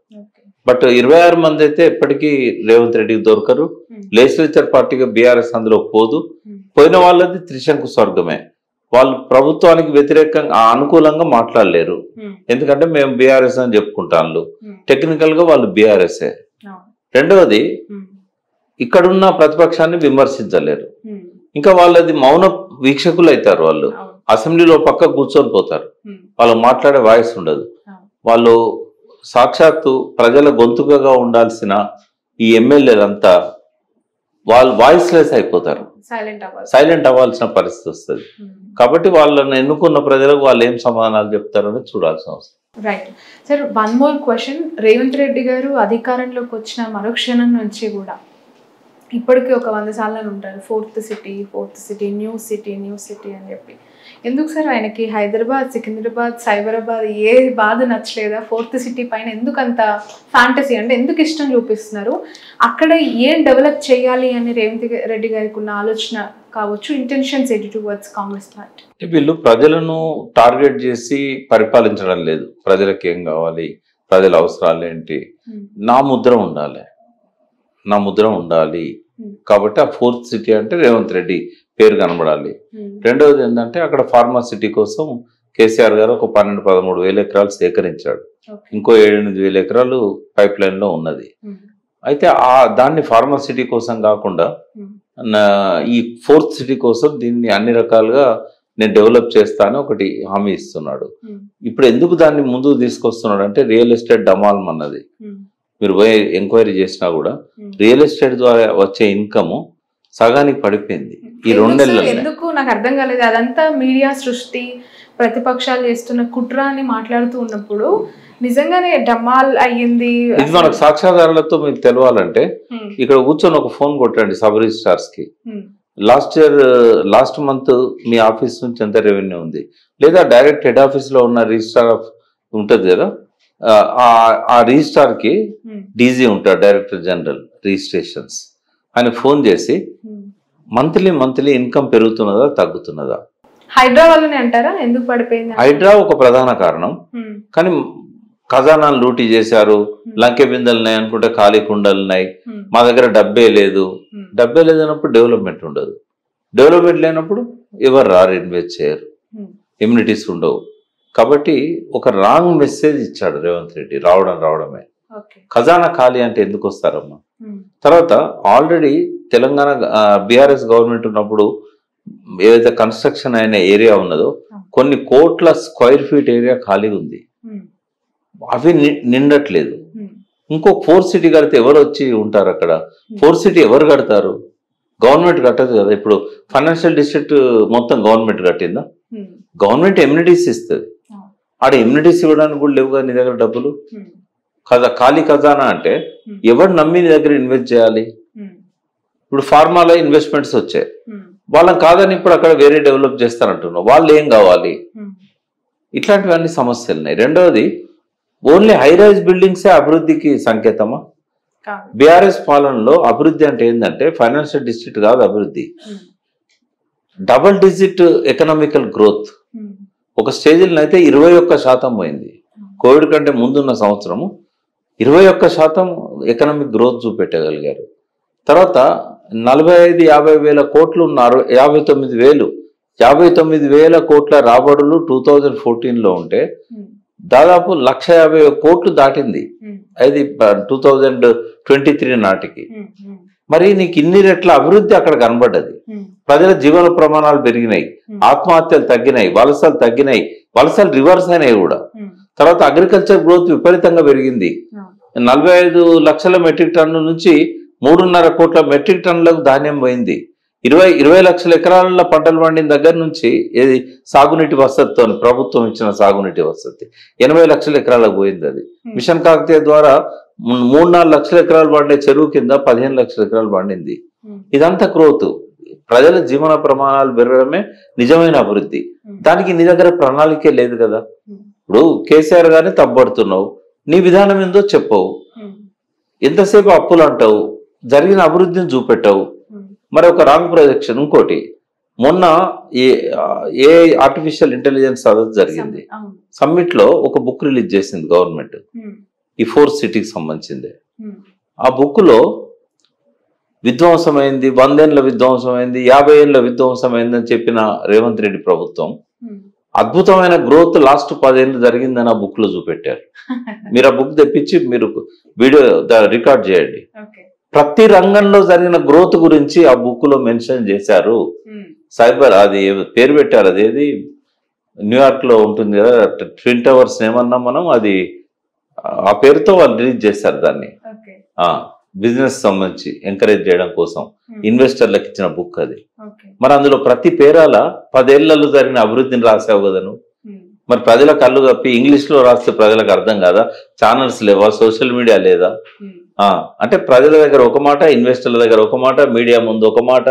బట్ 26 మంది అయితే ఎప్పటికీ రేవంత్ రెడ్డికి దొరకరు. లెజిస్లేచర్ పార్టీగా బీఆర్ఎస్ అందులో పోదు. పోయిన వాళ్ళది త్రిశంకు స్వర్గమే. వాళ్ళు ప్రభుత్వానికి వ్యతిరేకంగా అనుకూలంగా మాట్లాడలేరు. ఎందుకంటే మేము బీఆర్ఎస్ అని చెప్పుకుంటాను. టెక్నికల్ గా వాళ్ళు బీఆర్ఎస్ఏ. రెండవది, ఇక్కడున్న ప్రతిపక్షాన్ని విమర్శించలేరు. ఇంకా వాళ్ళది మౌన వీక్షకులు అవుతారు. వాళ్ళు అసెంబ్లీలో పక్క కూర్చొని పోతారు. వాళ్ళు మాట్లాడే వాయిస్ ఉండదు. వాళ్ళు సాక్షాత్తు ప్రజల గొంతుకగా ఉండాల్సిన ఈ ఎమ్మెల్యేలంతా వాళ్ళు వాయిస్లెస్ అయిపోతారు, సైలెంట్ అవ్వాల్సిన పరిస్థితి వస్తుంది. కాబట్టి వాళ్ళని ఎన్నుకున్న ప్రజలకు వాళ్ళు ఏం సమాధానాలు చెప్తారని చూడాల్సిన అవసరం. Right sir, one more question. Revanth Reddy గారు అధికారంలోకి వచ్చిన మరుక్షణం నుంచి కూడా ఇప్పటికీ ఒక 100 సార్లు ఉంటారు ఫోర్త్ సిటీ, న్యూ సిటీ అని చెప్పి. ఎందుకు సార్ ఆయనకి హైదరాబాద్, సికింద్రాబాద్, సైబరాబాద్ ఏ బాధ నచ్చలేదా? ఫోర్త్ సిటీ పైన ఎందుకు అంత ఫ్యాంటసీ, అంటే ఎందుకు ఇష్టం చూపిస్తున్నారు? అక్కడ ఏం డెవలప్ చేయాలి అని రేవంత్ రెడ్డి గారికి ఉన్న ఆలోచన కావచ్చు, ఇంటెన్షన్స్ ఏంటి టువర్డ్స్ కాంగ్రెస్ పార్టీ? వీళ్ళు ప్రజలను టార్గెట్ చేసి పరిపాలించడం లేదు. ప్రజలకు ఏం కావాలి, ప్రజల అవసరాలు ఏంటి, నా ముద్ర ఉండాలి. కాబట్టి ఆ ఫోర్త్ సిటీ అంటే రేవంత్ రెడ్డి పేరు కనబడాలి. రెండవది ఏంటంటే అక్కడ ఫార్మాసిటీ కోసం కేసీఆర్ గారు ఒక 12-13 వేల ఎకరాలు సేకరించాడు. ఇంకో 7-8 వేల ఎకరాలు పైప్ లైన్ లో ఉన్నది. అయితే దాన్ని ఫార్మాసిటీ కోసం కాకుండా ఈ ఫోర్త్ సిటీ కోసం దీన్ని అన్ని రకాలుగా నేను డెవలప్ చేస్తాను ఒకటి హామీ ఇస్తున్నాడు. ఇప్పుడు ఎందుకు దాన్ని ముందుకు తీసుకొస్తున్నాడు అంటే రియల్ ఎస్టేట్ డమాల్మ్ అన్నది. మీరు పోయి ఎంక్వైరీ చేసినా కూడా రియల్ ఎస్టేట్ ద్వారా వచ్చే ఇన్కమ్ సగానికి పడిపోయింది ఈ 2 నెలల్లో. ఎందుకు నాకు అర్థం కాలేదు. అదంతా మీడియా సృష్టి, ప్రతిపక్షాలు చేస్తున్న కుట్ర అని మాట్లాడుతూ ఉన్నప్పుడు నిజంగానే డమాల్ అయ్యింది. ఇది మనకు సాక్ష్యాధారాలతో మీకు తెలవాలంటే ఇక్కడ కూర్చొని ఒక ఫోన్ కొట్టండి సబ్ రిజిస్ట్రార్స్ కి. లాస్ట్ మంత్ మీ ఆఫీస్ నుంచి ఎంత రెవెన్యూ ఉంది, లేదా డైరెక్ట్ హెడ్ ఆఫీస్ లో ఉన్న రిజిస్ట్రార్ ఉంటుంది కదా, ఆ రిజిస్ట్రార్ కి డీజీ ఉంటాడు, డైరెక్టర్ జనరల్ రిజిస్ట్రేషన్స్. ఆయన ఫోన్ చేసి మంత్లీ ఇన్కమ్ పెరుగుతున్నదా తగ్గుతున్నదా? హైడ్రా వల్లనే అంటారా ఎందుకు పడిపోయింది? హైడ్రా ఒక ప్రధాన కారణం. కానీ ఖజానాలు లూటీ చేశారు, లంకె బిందెలున్నాయి అనుకుంటే ఖాళీ కుండలున్నాయి, మా దగ్గర డబ్బే లేదు అన్నప్పుడు డెవలప్మెంట్ ఉండదు. డెవలప్మెంట్ లేనప్పుడు ఎవరు రారు, ఇన్వెస్ట్ చేయరు, ఇమ్యూనిటీస్ ఉండవు. కాబట్టి ఒక రాంగ్ మెసేజ్ ఇచ్చాడు రేవంత్ రెడ్డి. రావడమే ఖజానా ఖాళీ అంటే ఎందుకు వస్తారమ్మా? తర్వాత ఆల్రెడీ తెలంగాణ బీఆర్ఎస్ గవర్నమెంట్ ఉన్నప్పుడు ఏదైతే కన్స్ట్రక్షన్ అయిన ఏరియా ఉన్నదో కొన్ని కోట్ల స్క్వేర్ ఫీట్ ఏరియా ఖాళీ ఉంది, అవి నిండట్లేదు. ఇంకో ఫోర్త్ సిటీ కడితే ఎవరు వచ్చి ఉంటారు అక్కడ? ఫోర్త్ సిటీ ఎవరు కడతారు? గవర్నమెంట్ కట్టదు కదా. ఇప్పుడు ఫైనాన్షియల్ డిస్ట్రిక్ట్ మొత్తం గవర్నమెంట్ కట్టిందా? గవర్నమెంట్ ఎమ్యూనిటీస్ ఇస్తుంది. ఆడ ఎమ్యూనిటీస్ ఇవ్వడానికి కూడా లేవుగా నీ దగ్గర డబ్బులు. ఖాళీ ఖజానా అంటే ఎవరు నమ్మి నీ దగ్గర ఇన్వెస్ట్ చేయాలి? ఇప్పుడు ఫార్మాలో ఇన్వెస్ట్మెంట్స్ వచ్చాయి, వాళ్ళని కాదని ఇప్పుడు అక్కడ వేరే డెవలప్ చేస్తారంటున్నావు, వాళ్ళు ఏం కావాలి? ఇట్లాంటివన్నీ సమస్యలు ఉన్నాయి. రెండవది, ఓన్లీ హై రైజ్ బిల్డింగ్సే అభివృద్ధికి సంకేతమా? బీఆర్ఎస్ పాలనలో అభివృద్ధి అంటే ఏంటంటే ఫైనాన్షియల్ డిస్ట్రిక్ట్ కాదు అభివృద్ధి, డబుల్ డిజిట్ ఎకనామికల్ గ్రోత్. ఒక స్టేజ్లో అయితే 21% పోయింది. కోవిడ్ కంటే ముందున్న సంవత్సరము 21% ఎకనామిక్ గ్రోత్ చూపెట్టగలిగారు. తర్వాత 45-50 వేల కోట్లు ఉన్న 59 వేల కోట్ల రాబడులు 2014లో ఉంటే దాదాపు 1,50,000 కోట్లు దాటింది అది 2023 నాటికి. మరి నీకు ఇన్ని రెట్ల అభివృద్ధి అక్కడ కనబడ్డది. ప్రజల జీవన ప్రమాణాలు పెరిగినాయి, ఆత్మహత్యలు తగ్గినాయి, వలసలు తగ్గినాయి, వలసలు రివర్స్ అయినాయి కూడా. తర్వాత అగ్రికల్చర్ గ్రోత్ విపరీతంగా పెరిగింది. 45 లక్షల మెట్రిక్ టన్నుల నుంచి 3.5 కోట్ల మెట్రిక్ టన్నులకు ధాన్యం పోయింది. 20 లక్షల ఎకరాల పంటలు పండిన దగ్గర నుంచి ఏది సాగునీటి వసతితో ప్రభుత్వం ఇచ్చిన సాగునీటి వసతి 80 లక్షల ఎకరాలకు పోయింది. అది మిషన్ కాకతీయ ద్వారా 3-4 లక్షల ఎకరాలు పండే చెరువు కింద 15 లక్షల ఎకరాలు పండింది. ఇదంతా గ్రోత్, ప్రజల జీవన ప్రమాణాలు పెరగడమే నిజమైన అభివృద్ధి. దానికి నీ దగ్గర ప్రణాళికే లేదు కదా. ఇప్పుడు కేసీఆర్ గారిని తప్పబడుతున్నావు, నీ విధానం ఏందో చెప్పవు, ఎంతసేపు అప్పులు అంటావు, జరిగిన అభివృద్ధిని చూపెట్టావు, మరి ఒక రాంగ్ ప్రొజెక్షన్. ఇంకోటి, మొన్న ఏ ఆర్టిఫిషియల్ ఇంటెలిజెన్స్ సదస్సు జరిగింది, సమ్మిట్ లో ఒక బుక్ రిలీజ్ చేసింది గవర్నమెంట్, ఈ 4 సిటీకి సంబంధించింది. ఆ బుక్ లో విధ్వంసమైంది, 100 ఏళ్ళ విధ్వంసమైంది, 50 ఏళ్ళ విధ్వంసమైంది అని చెప్పిన రేవంత్ రెడ్డి ప్రభుత్వం అద్భుతమైన గ్రోత్ లాస్ట్ 10 ఏళ్ళు జరిగిందని ఆ బుక్ లో చూపెట్టారు. మీరు ఆ బుక్ తెప్పించి మీరు వీడియో రికార్డ్ చేయండి. ప్రతి రంగంలో జరిగిన గ్రోత్ గురించి ఆ బుక్ లో మెన్షన్ చేశారు. సైబర్ అది పేరు పెట్టారు, అదేది న్యూయార్క్ లో ఉంటుంది కదా ట్విన్ టవర్స్ ఏమన్నా మనం, అది ఆ పేరుతో వాళ్ళు రిలీజ్ చేశారు దాన్ని. బిజినెస్ సంబంధించి ఎంకరేజ్ చేయడం కోసం ఇన్వెస్టర్లకు ఇచ్చిన బుక్ అది. మరి అందులో ప్రతి పేరాల 10 ఏళ్లలో జరిగిన అభివృద్ధిని రాసావు కదా నువ్వు. మరి ప్రజల కళ్ళు కప్పి ఇంగ్లీష్ లో రాస్తే ప్రజలకు అర్థం కాదా? ఛానల్స్ లేవా, సోషల్ మీడియా లేదా? అంటే ప్రజల దగ్గర ఒక మాట, ఇన్వెస్టర్ల దగ్గర ఒక మాట, మీడియా ముందు ఒక మాట.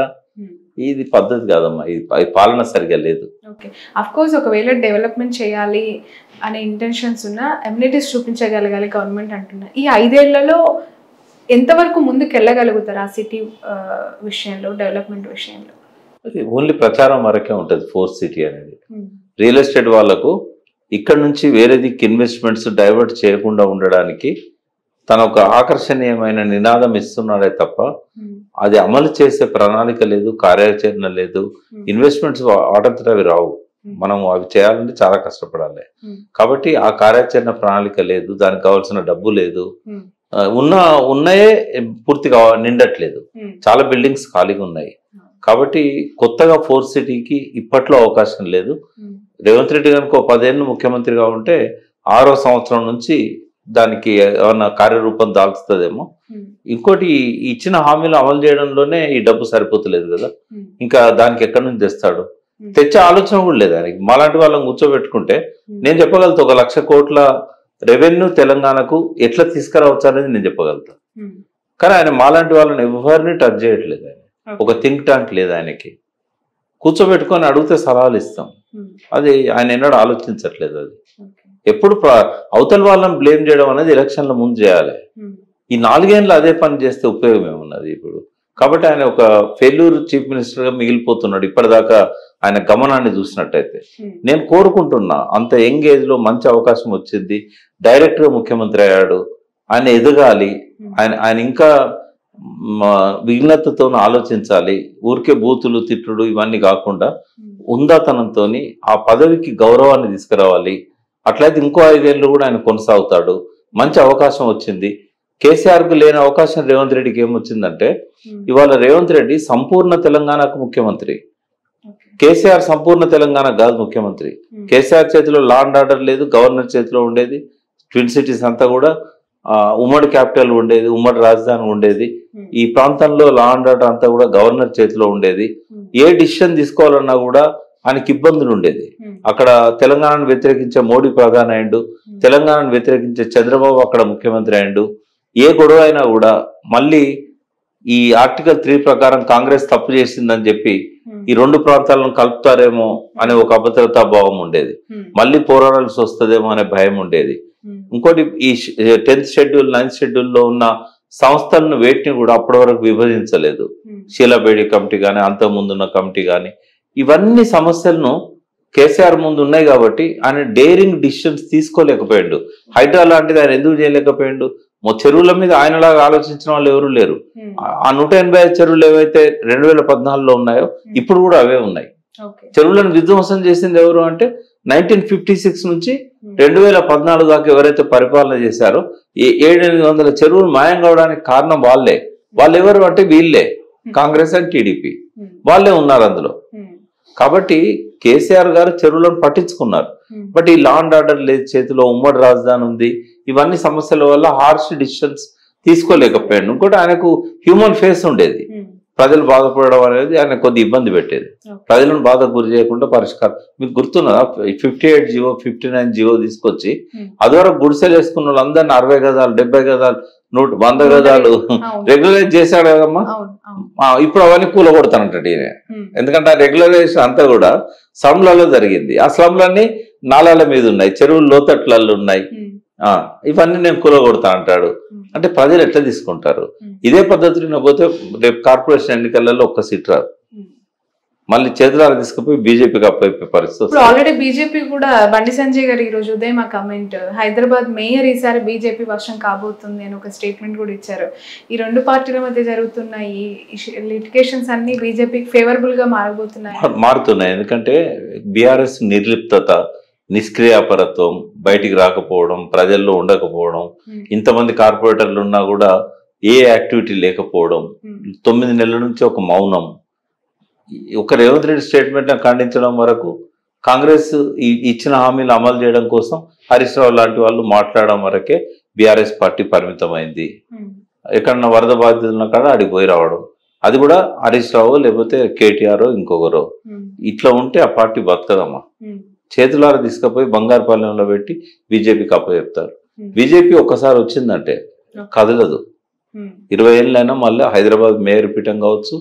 ఇది పద్ధతి కాదమ్మా, ఇది పాలన సరిగా లేదు. ఓకే, అఫ్ కోర్స్ ఒకవేళ డెవలప్మెంట్ చేయాలి అనే ఇంటెన్షన్స్ ఉన్నా ఎమ్యూనిటీస్ చూపించగలగాలి గవర్నమెంట్ అంటున్నారు. ఈ 5 ఏళ్లలో ఎంతవరకు ముందుకు వెళ్ళగలుగుతారు ఆ సిటీ విషయంలో, డెవలప్మెంట్ విషయంలో? ఓన్లీ ప్రచారం వరకే ఉంటుంది 4th సిటీ అనేది. రియల్ ఎస్టేట్ వాళ్లకు ఇక్కడ నుంచి వేరే దిక్కు ఇన్వెస్ట్మెంట్స్ డైవర్ట్ చేయకుండా ఉండడానికి తన ఒక ఆకర్షణీయమైన నినాదం ఇస్తున్నాడే తప్ప అది అమలు చేసే ప్రణాళిక లేదు, కార్యాచరణ లేదు. ఇన్వెస్ట్మెంట్స్ వాటంతట అవి రావు, మనం అవి చేయాలంటే చాలా కష్టపడాలి. కాబట్టి ఆ కార్యాచరణ ప్రణాళిక లేదు, దానికి కావాల్సిన డబ్బు లేదు. ఉన్నాయే పూర్తిగా నిండట్లేదు, చాలా బిల్డింగ్స్ ఖాళీగా ఉన్నాయి. కాబట్టి కొత్తగా 4th సిటీకి ఇప్పట్లో అవకాశం లేదు. రేవంత్ రెడ్డి కనుక 10 ఏళ్ళు ముఖ్యమంత్రిగా ఉంటే 6వ సంవత్సరం నుంచి దానికి ఏమన్నా కార్యరూపం దాల్చుతుందేమో. ఇంకోటి, ఇచ్చిన హామీలు అమలు చేయడంలోనే ఈ డబ్బు సరిపోతలేదు కదా, ఇంకా దానికి ఎక్కడి నుంచి తెస్తాడు? తెచ్చే ఆలోచన కూడా లేదు ఆయనకి. మాలాంటి వాళ్ళని కూర్చోబెట్టుకుంటే నేను చెప్పగలుగుతా 1 లక్ష కోట్ల రెవెన్యూ తెలంగాణకు ఎట్లా తీసుకురావచ్చు అనేది నేను చెప్పగలుగుతా. కానీ ఆయన మాలాంటి వాళ్ళని ఎవరిని టచ్ చేయట్లేదు. ఆయన ఒక థింక్ ట్యాంక్ లేదు ఆయనకి. కూర్చోబెట్టుకొని అడిగితే సలహాలు ఇస్తాం, అది ఆయన ఎన్నడూ ఆలోచించట్లేదు. అది ఎప్పుడు అవతల వాళ్ళని బ్లేమ్ చేయడం అనేది ఎలక్షన్ల ముందు చేయాలి. ఈ 4 ఏళ్ళు అదే పని చేస్తే ఉపయోగం ఏమున్నది ఇప్పుడు? కాబట్టి ఆయన ఒక ఫెయిల్యూర్ చీఫ్ మినిస్టర్గా మిగిలిపోతున్నాడు ఇప్పటిదాకా ఆయన గమనాన్ని చూసినట్టయితే. నేను కోరుకుంటున్నా అంత యంగ్ ఏజ్ లో మంచి అవకాశం వచ్చింది, డైరెక్ట్ గా ముఖ్యమంత్రి అయ్యాడు, ఆయన ఎదగాలి, ఆయన ఇంకా విఘ్నతతో ఆలోచించాలి. ఊరికే బూతులు తిట్టుడు ఇవన్నీ కాకుండా ఉందాతనంతో ఆ పదవికి గౌరవాన్ని తీసుకురావాలి. అట్లయితే ఇంకో 5 ఏళ్ళు కూడా ఆయన కొనసాగుతాడు. మంచి అవకాశం వచ్చింది. కేసీఆర్కు లేని అవకాశం రేవంత్ రెడ్డికి ఏమొచ్చిందంటే, ఇవాళ రేవంత్ రెడ్డి సంపూర్ణ తెలంగాణకు ముఖ్యమంత్రి, కేసీఆర్ సంపూర్ణ తెలంగాణ కాదు ముఖ్యమంత్రి. కేసీఆర్ చేతిలో లా అండ్ ఆర్డర్ లేదు, గవర్నర్ చేతిలో ఉండేది. ట్విన్ సిటీస్ అంతా కూడా ఉమ్మడి క్యాపిటల్ ఉండేది, ఉమ్మడి రాజధాని ఉండేది. ఈ ప్రాంతంలో లా అండ్ ఆర్డర్ అంతా కూడా గవర్నర్ చేతిలో ఉండేది. ఏ డిసిషన్ తీసుకోవాలన్నా కూడా ఆయనకి ఇబ్బందులు ఉండేది. అక్కడ తెలంగాణను వ్యతిరేకించే మోడీ ప్రధాని అయిండు, తెలంగాణను వ్యతిరేకించే చంద్రబాబు అక్కడ ముఖ్యమంత్రి అయిండు. ఏ గొడవ అయినా కూడా మళ్ళీ ఈ ఆర్టికల్ 3 ప్రకారం కాంగ్రెస్ తప్పు చేసిందని చెప్పి ఈ 2 ప్రాంతాలను కలుపుతారేమో అనే ఒక అభద్రతా భావం ఉండేది. మళ్ళీ పోరాడాల్సి వస్తుందేమో అనే భయం ఉండేది. ఇంకోటి, ఈ 10th షెడ్యూల్ 9th షెడ్యూల్లో ఉన్న సంస్థలను వేటిని కూడా అప్పటి వరకు విభజించలేదు. షీలాబేడి కమిటీ కానీ, అంతకుముందున్న కమిటీ కానీ, ఇవన్నీ సమస్యలను కేసీఆర్ ముందు ఉన్నాయి కాబట్టి ఆయన డేరింగ్ డిసిషన్స్ తీసుకోలేకపోయాడు. హైడ్రా లాంటిది ఆయన ఎందుకు చేయలేకపోయాడు? చెరువుల మీద ఆయనలాగా ఆలోచించిన వాళ్ళు ఎవరు లేరు. ఆ 185 చెరువులు ఏవైతే 2014లో ఉన్నాయో ఇప్పుడు కూడా అవే ఉన్నాయి. చెరువులను విధ్వంసం చేసింది ఎవరు అంటే 1956 నుంచి 2014 దాకా ఎవరైతే పరిపాలన చేశారో 700-800 చెరువులు మాయం కావడానికి కారణం వాళ్ళే. వాళ్ళు ఎవరు అంటే వీళ్ళే, కాంగ్రెస్ అండ్ టీడీపీ వాళ్ళే ఉన్నారు అందులో. కాబట్టి కేసీఆర్ గారు చెరువులను పట్టించుకున్నారు. బట్ ఈ లా అండ్ ఆర్డర్ లేదు చేతిలో, ఉమ్మడి రాజధాని ఉంది, ఇవన్నీ సమస్యల వల్ల హార్ష్ డిసిషన్స్ తీసుకోలేకపోయాడు. ఇంకోటి, ఆయనకు హ్యూమన్ ఫేస్ ఉండేది. ప్రజలు బాధపడడం అనేది ఆయన కొద్ది ఇబ్బంది పెట్టేది. ప్రజలను బాధకు గురి చేయకుండా పరిష్కారం. మీకు గుర్తున్నదా 58 జీవో 59 జీవో తీసుకొచ్చి అదివరకు గుడిసెలు వేసుకున్న వాళ్ళందరినీ 60 గజాలు 70 గజాలు 100 గజాలు రెగ్యులరైజ్ చేశాడు కదమ్మా. ఇప్పుడు అవన్నీ కూలగొడతానంటాడు ఈయన. ఎందుకంటే ఆ రెగ్యులరైజేషన్ అంతా కూడా స్లమ్లలో జరిగింది. ఆ స్లమ్లన్నీ నాలాల మీద ఉన్నాయి, చెరువులు లోతట్లలో ఉన్నాయి. ఇవన్నీ నేను కూలగొడతా అంటాడు. అంటే ప్రజలు ఎట్లా తీసుకుంటారు? ఇదే పద్ధతిలో పోతే రేపు కార్పొరేషన్ ఎన్నికలలో ఒక్క సీట్ రాదు, మళ్ళీ చేతులారా తీసుకుపోయి బీజేపీకి అప్పైపోయే పరిస్థితి. ఇప్పుడు ఆల్రెడీ బీజేపీ కూడా బండి సంజయ్ గారు ఈ రోజు ఉదయం ఆ కమెంట్, హైదరాబాద్ మేయర్ ఈసారి బీజేపీ వర్షం కాబోతుంది అని ఒక స్టేట్మెంట్ కూడా ఇచ్చారు. ఈ రెండు పార్టీల మధ్య జరుగుతున్న ఈ లిటిగేషన్స్ అన్ని బీజేపీకి ఫేవరబుల్ గా మారుతున్నాయి. ఎందుకంటే బీఆర్ఎస్ నిర్లిప్తత, నిష్క్రియాపరత్వం, బయటికి రాకపోవడం, ప్రజల్లో ఉండకపోవడం, ఇంతమంది కార్పొరేటర్లు ఉన్నా కూడా ఏ యాక్టివిటీ లేకపోవడం, 9 నెలల నుంచి ఒక మౌనం, ఒక రేవంత్ రెడ్డి స్టేట్మెంట్ ఖండించడం వరకు, కాంగ్రెస్ ఇచ్చిన హామీలు అమలు చేయడం కోసం హరీష్ రావు లాంటి వాళ్ళు మాట్లాడడం వరకే బీఆర్ఎస్ పార్టీ పరిమితమైంది. ఎక్కడన్నా వరద బాధితున్న కాడ అడిగి పోయి రావడం, అది కూడా హరీష్ రావు లేకపోతే కేటీఆర్ ఇంకొకరు. ఇట్లా ఉంటే ఆ పార్టీ బతకదమ్మా. చేతులారా తీసుకుపోయి బంగారుపాలెంలో పెట్టి బీజేపీకి అప్పచెప్తారు. బీజేపీ ఒక్కసారి వచ్చిందంటే కదలదు. 20 ఏళ్ళైనా మళ్ళీ హైదరాబాద్ మేయర్ పీఠం కావచ్చు,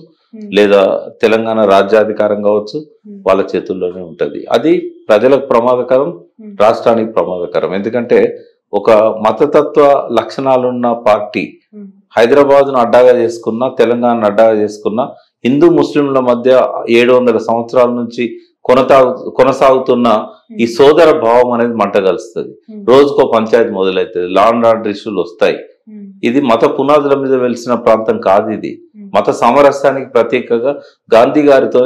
లేదా తెలంగాణ రాజ్యాధికారం కావచ్చు, వాళ్ళ చేతుల్లోనే ఉంటది. అది ప్రజలకు ప్రమాదకరం, రాష్ట్రానికి ప్రమాదకరం. ఎందుకంటే ఒక మతతత్వ లక్షణాలున్న పార్టీ హైదరాబాద్ను అడ్డాగా చేసుకున్న, తెలంగాణను అడ్డాగా చేసుకున్న, హిందూ ముస్లింల మధ్య 700 సంవత్సరాల నుంచి కొనసాగుతున్న ఈ సోదర భావం అనేది మంట కలుస్తుంది. రోజుకో పంచాయతీ మొదలవుతుంది, లా అండ్ ఆర్డర్ ఇష్యూలు వస్తాయి. ఇది మత పునాదుల మీద వెలిసిన ప్రాంతం కాదు. ఇది మత సామరస్యానికి ప్రత్యేకంగా గాంధీ గారితో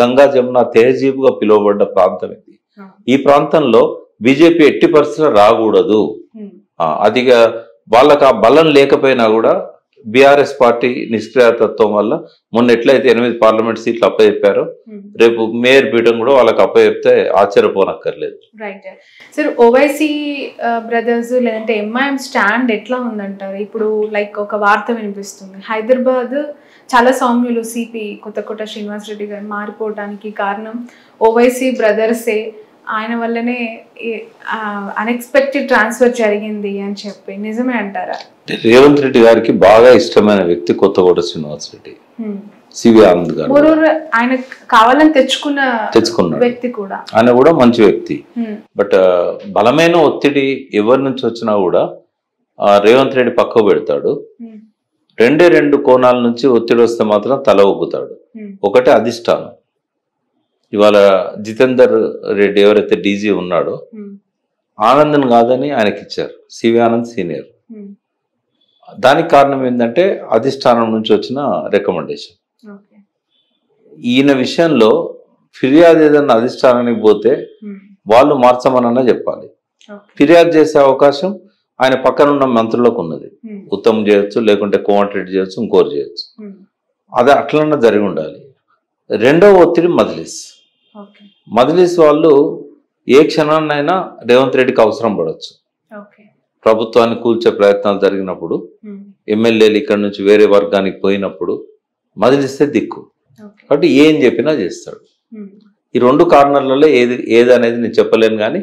గంగా జమున తెహజీబుగా పిలువబడ్డ ప్రాంతం ఇది. ఈ ప్రాంతంలో బీజేపీ ఎట్టి పరిస్థితుల్లో రాకూడదు. అదిగా వాళ్ళకి ఆ బలం లేకపోయినా కూడా బీఆర్ఎస్ పార్టీ నిష్క్రియాతత్వం వల్ల మొన్న ఎట్లయితే 8 పార్లమెంట్ సీట్లు అప్పచెప్పారో, రేపు మేయర్ పీఠం కూడా వాళ్ళకి అప్పచెప్తే ఆశ్చర్యపోనక్కర్లేదు. రైట్ సార్, ఓవైసీ బ్రదర్స్ లేదంటే ఎంఐఎం స్టాండ్ ఎట్లా ఉందంటారు? ఇప్పుడు లైక్ ఒక వార్త వినిపిస్తుంది, హైదరాబాద్ చాలా సౌమ్యులు సిపి కొత్తకోట శ్రీనివాస్ రెడ్డి గారు మారిపోవడానికి కారణం ఓవైసీ బ్రదర్సే, ఆయన వల్లనే అన్ఎక్స్పెక్టెడ్ ట్రాన్స్ఫర్ జరిగింది అని చెప్పి నిజమే అంటారా? రేవంత్ రెడ్డి గారికి బాగా ఇష్టమైన వ్యక్తి కొత్తకోట శ్రీనివాస్ రెడ్డి, సివి ఆనంద్ గారు. ఆయన కావాలని తెచ్చుకున్న వ్యక్తి కూడా, ఆయన కూడా మంచి వ్యక్తి. బట్ బలమైన ఒత్తిడి ఎవరి నుంచి వచ్చినా కూడా రేవంత్ రెడ్డి పక్కకు పెడతాడు. 2 కోణాల నుంచి ఒత్తిడి వస్తే మాత్రం తల ఊపుతాడు. ఒకటి అధిష్టానం. ఇవాళ జితేందర్ రెడ్డి ఎవరైతే డీజీ ఉన్నాడో ఆనంద్ని కాదని ఆయనకి ఇచ్చారు, సివి ఆనంద్ సీనియర్. దానికి కారణం ఏంటంటే అధిష్టానం నుంచి వచ్చిన రికమెండేషన్. ఈయన విషయంలో ఫిర్యాదు ఏదన్నా అధిష్టానానికి పోతే వాళ్ళు మార్చమనన్నా చెప్పాలి. ఫిర్యాదు చేసే అవకాశం ఆయన పక్కన ఉన్న మంత్రులకు ఉన్నది. ఉత్తమ్ చేయొచ్చు, లేకుంటే కోమటిరెడ్డి చేయొచ్చు, ఇంకోరు చేయొచ్చు. అది అట్లన్నా జరిగి ఉండాలి. రెండవ ఒత్తిడి మజ్లిస్ వాళ్ళు ఏ క్షణాన్నైనా రేవంత్ రెడ్డికి అవసరం పడవచ్చు. ప్రభుత్వాన్ని కూల్చే ప్రయత్నాలు జరిగినప్పుడు, ఎమ్మెల్యేలు ఇక్కడ నుంచి వేరే వర్గానికి పోయినప్పుడు మజ్లిస్తే దిక్కు. కాబట్టి ఏం చెప్పినా చేస్తాడు. ఈ 2 కార్నర్లలో ఏది అనేది నేను చెప్పలేను, కానీ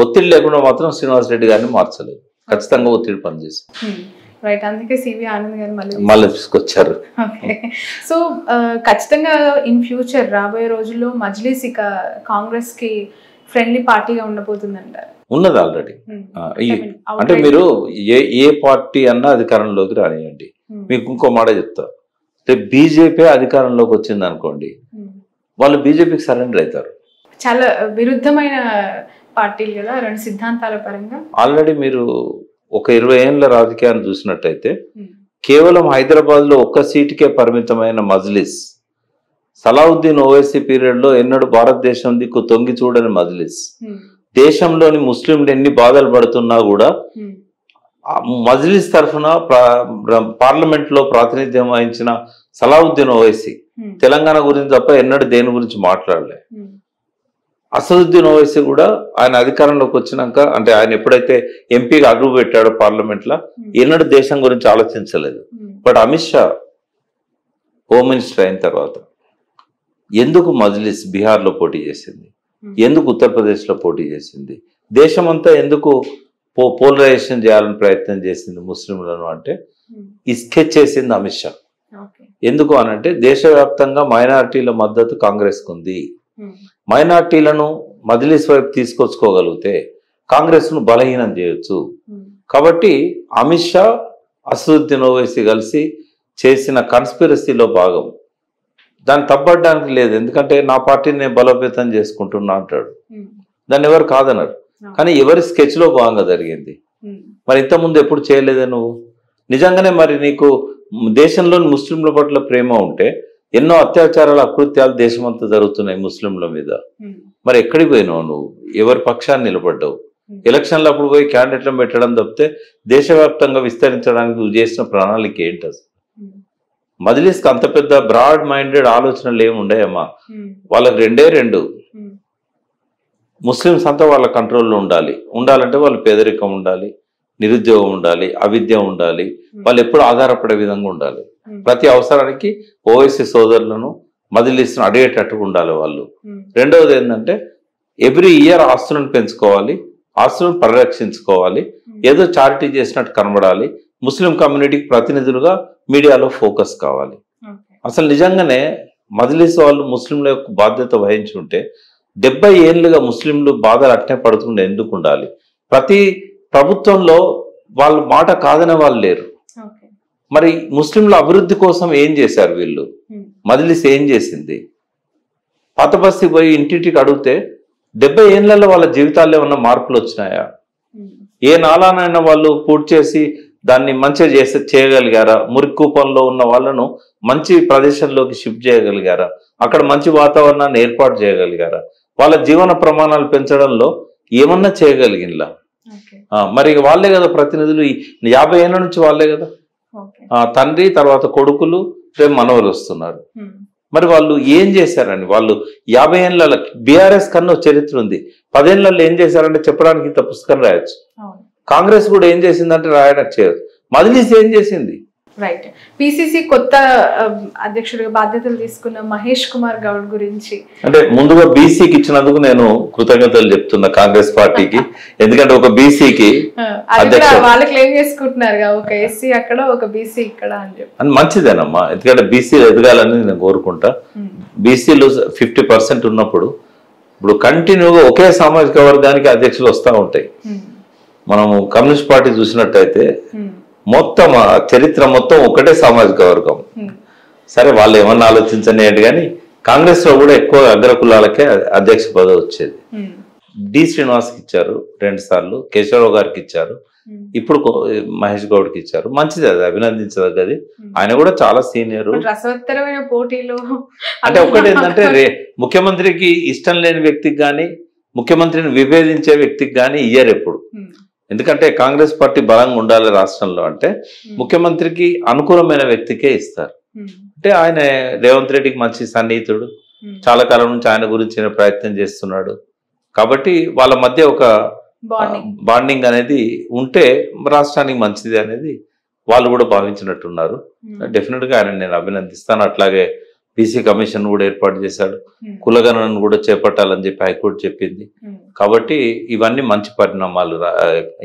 ఒత్తిడి లేకుండా మాత్రం శ్రీనివాస్ రెడ్డి గారిని మార్చలేదు. ఖచ్చితంగా ఒత్తిడి పనిచేస్తాడు. రైట్, అందుకే సివి ఆనంద్ గారు మళ్ళీ తీసుకొచ్చారు. సో ఖచ్చితంగా ఇన్ ఫ్యూచర్ రాబోయే రోజుల్లో మజ్లిస్ ఇక కాంగ్రెస్ కి ఫ్రెండ్లీ పార్టీగా ఉండబోతుంది అంటారు. ఉన్నది ఆల్రెడీ. అంటే మీరు ఏ పార్టీ అన్నా అధికారంలోకి రానియండి. మీకు ఇంకో మాట చెప్తా, రేపు బీజేపీ అధికారంలోకి వచ్చింది అనుకోండి, వాళ్ళు బీజేపీకి సరెండర్ అవుతారు. చాలా విరుద్ధమైన పార్టీలు కదా, 2 సిద్ధాంతాల పరంగా. ఆల్రెడీ మీరు ఒక 20 ఏళ్ళ రాజకీయాన్ని చూసినట్టయితే కేవలం హైదరాబాద్ లో ఒక్క సీటుకే పరిమితమైన మజ్లిస్, సలావుద్దీన్ ఓవైసీ పీరియడ్ లో ఎన్నడూ భారతదేశం దిక్కు తొంగి చూడని మజ్లిస్, దేశంలోని ముస్లింలు ఎన్ని బాధలు పడుతున్నా కూడా మజ్లిస్ తరఫున పార్లమెంట్ లో ప్రాతినిధ్యం వహించిన సలావుద్దీన్ ఓవైసీ తెలంగాణ గురించి తప్ప ఎన్నడూ దేని గురించి మాట్లాడలే. అసదుద్దీన్ ఓవైసీ కూడా ఆయన అధికారంలోకి వచ్చినాక, అంటే ఆయన ఎప్పుడైతే ఎంపీగా అడుగు పెట్టాడో పార్లమెంట్ లో, ఎన్నడూ దేశం గురించి ఆలోచించలేదు. But Amit Shah home minister అయిన తర్వాత ఎందుకు మజ్లిస్ బీహార్లో పోటీ చేసింది, ఎందుకు ఉత్తరప్రదేశ్లో పోటీ చేసింది, దేశమంతా ఎందుకు పోలరైజేషన్ చేయాలని ప్రయత్నం చేసింది ముస్లింలను అంటే ఈ స్కెచ్ చేసింది అమిత్ షా. ఎందుకు అనంటే దేశవ్యాప్తంగా మైనారిటీల మద్దతు కాంగ్రెస్కు ఉంది. మైనారిటీలను మజ్లిస్ వైపు తీసుకొచ్చుకోగలిగితే కాంగ్రెస్ను బలహీనం చేయొచ్చు. కాబట్టి అమిత్ షా అసదుద్దీన్ ఓవైసీ కలిసి చేసిన కన్స్పిరసీలో భాగం. దాన్ని తప్పడానికి లేదు, ఎందుకంటే నా పార్టీని నేను బలోపేతం చేసుకుంటున్నా అంటాడు. దాన్ని ఎవరు కాదన్నారు, కానీ ఎవరి స్కెచ్లో భాగంగా జరిగింది. మరి ఇంతకుముందు ఎప్పుడు చేయలేదే నువ్వు? నిజంగానే మరి నీకు దేశంలోని ముస్లింల పట్ల ప్రేమ ఉంటే ఎన్నో అత్యాచారాలు అకృత్యాలు దేశమంతా జరుగుతున్నాయి ముస్లింల మీద. మరి ఎక్కడికి పోయినావు నువ్వు? ఎవరి పక్షాన్ని నిలబడ్డావు? ఎలక్షన్లు అప్పుడు పోయి క్యాండిడేట్లను పెట్టడం తప్పితే దేశవ్యాప్తంగా విస్తరించడానికి నువ్వు చేసిన ప్రణాళిక ఏంటి అసలు? మజ్లిస్కి అంత పెద్ద బ్రాడ్ మైండెడ్ ఆలోచనలు ఏమి ఉండేయమ్మా. వాళ్ళకి రెండు ముస్లిమ్స్ అంతా వాళ్ళ కంట్రోల్లో ఉండాలంటే వాళ్ళు పేదరికం ఉండాలి, నిరుద్యోగం ఉండాలి, అవిద్య ఉండాలి, వాళ్ళు ఎప్పుడు ఆధారపడే విధంగా ఉండాలి. ప్రతి అవసరానికి ఓవైసీ సోదరులను మజ్లిస్ను అడిగేటట్టుగా ఉండాలి వాళ్ళు. రెండవది ఏంటంటే ఎవ్రీ ఇయర్ ఆస్తులను పెంచుకోవాలి, ఆస్తులను పరిరక్షించుకోవాలి, ఏదో చారిటీ చేసినట్టు కనబడాలి, ముస్లిం కమ్యూనిటీకి ప్రతినిధులుగా మీడియాలో ఫోకస్ కావాలి. అసలు నిజంగానే మజ్లిస్ వాళ్ళు ముస్లింల యొక్క బాధ్యత వహించి ఉంటే 70 ఏళ్ళుగా ముస్లింలు బాధలు అట్నే పడుతుండే ఎందుకు ఉండాలి? ప్రతి ప్రభుత్వంలో వాళ్ళ మాట కాదనే వాళ్ళు లేరు. మరి ముస్లింల అభివృద్ధి కోసం ఏం చేశారు వీళ్ళు? మజ్లిస్ ఏం చేసింది? పాత బస్తీ పోయి ఇంటింటికి అడిగితే 70 ఏళ్లలో వాళ్ళ జీవితాల్లో ఏమన్నా మార్పులు వచ్చినాయా? ఏ నాలానైనా వాళ్ళు పూర్తి చేసి దాన్ని మంచిగా చేయగలిగారా? మురికి కూపంలో ఉన్న వాళ్ళను మంచి ప్రదేశంలోకి షిఫ్ట్ చేయగలిగారా? అక్కడ మంచి వాతావరణాన్ని ఏర్పాటు చేయగలిగారా? వాళ్ళ జీవన ప్రమాణాలు పెంచడంలో ఏమన్నా చేయగలిగినలా? మరి వాళ్ళే కదా ప్రతినిధులు. 50 ఏళ్ళ నుంచి వాళ్ళే కదా, తండ్రి తర్వాత కొడుకులు, రేపు మనవలు వస్తున్నారు. మరి వాళ్ళు ఏం చేశారని వాళ్ళు 50 ఏళ్ళ బీఆర్ఎస్ కన్నా చరిత్ర ఉంది. 10 ఏళ్ళలో ఏం చేశారంటే చెప్పడానికి ఇంత పుస్తకం రాయొచ్చు. కాంగ్రెస్ కూడా ఏం చేసిందంటే రాయడానికి చేయదు. మజ్లిస్ ఏం చేసింది? రైట్. పిసిసి కొత్త అధ్యక్షుడిగా బాధ్యతలు తీసుకున్న మహేష్ కుమార్ గౌడ్ గురించి అంటే ముందుగా బీసీకి ఇచ్చినందుకు నేను కృతజ్ఞతలు చెప్తున్నా కాంగ్రెస్ పార్టీకి. ఎందుకంటే ఒక బీసీకి వాళ్ళు క్లెయిమ్ చేసుకుంటున్నారు ఒక ఎస్సీ అక్కడ ఒక బీసీ ఇక్కడ అని చెప్పి మంచిదేనమ్మా. ఎందుకంటే బీసీలు ఎదగాలని నేను కోరుకుంటా. బీసీలు 50% ఉన్నప్పుడు ఇప్పుడు కంటిన్యూగా ఒకే సామాజిక వర్గానికి అధ్యక్షులు వస్తూ ఉంటాయి. మనము కమ్యూనిస్ట్ పార్టీ చూసినట్టయితే మొత్తం చరిత్ర మొత్తం ఒకటే సామాజిక వర్గం. సరే వాళ్ళు ఏమన్నా ఆలోచించండి కానీ కాంగ్రెస్ లో కూడా ఎక్కువ అగ్రకులాలకే అధ్యక్ష పదవి వచ్చేది. డి శ్రీనివాస్కి ఇచ్చారు 2 సార్లు, కేశవరావు గారికి ఇచ్చారు, ఇప్పుడు మహేష్ గౌడ్కి ఇచ్చారు. మంచిది, అది అభినందించదగ్గది. ఆయన కూడా చాలా సీనియర్. రసవత్తరమైన పోటీలో అంటే ఒకటి ఏంటంటే ముఖ్యమంత్రికి ఇష్టం లేని వ్యక్తికి కానీ ముఖ్యమంత్రిని విభేదించే వ్యక్తికి కానీ ఇయ్యరు ఎప్పుడు. ఎందుకంటే కాంగ్రెస్ పార్టీ బలంగా ఉండాలి రాష్ట్రంలో అంటే ముఖ్యమంత్రికి అనుకూలమైన వ్యక్తికే ఇస్తారు. అంటే ఆయన రేవంత్ రెడ్డికి మంచి సన్నిహితుడు, చాలా కాలం నుంచి ఆయన గురించి ప్రయత్నం చేస్తున్నాడు. కాబట్టి వాళ్ళ మధ్య ఒక బాండింగ్ అనేది ఉంటే రాష్ట్రానికి మంచిది అనేది వాళ్ళు కూడా భావించినట్టున్నారు. డెఫినెట్గా ఆయన నేను అభినందిస్తాను. అట్లాగే బీసీ కమిషన్ కూడా ఏర్పాటు చేశాడు, కులగణనను కూడా చేపట్టాలని చెప్పి హైకోర్టు చెప్పింది. కాబట్టి ఇవన్నీ మంచి పరిణామాలు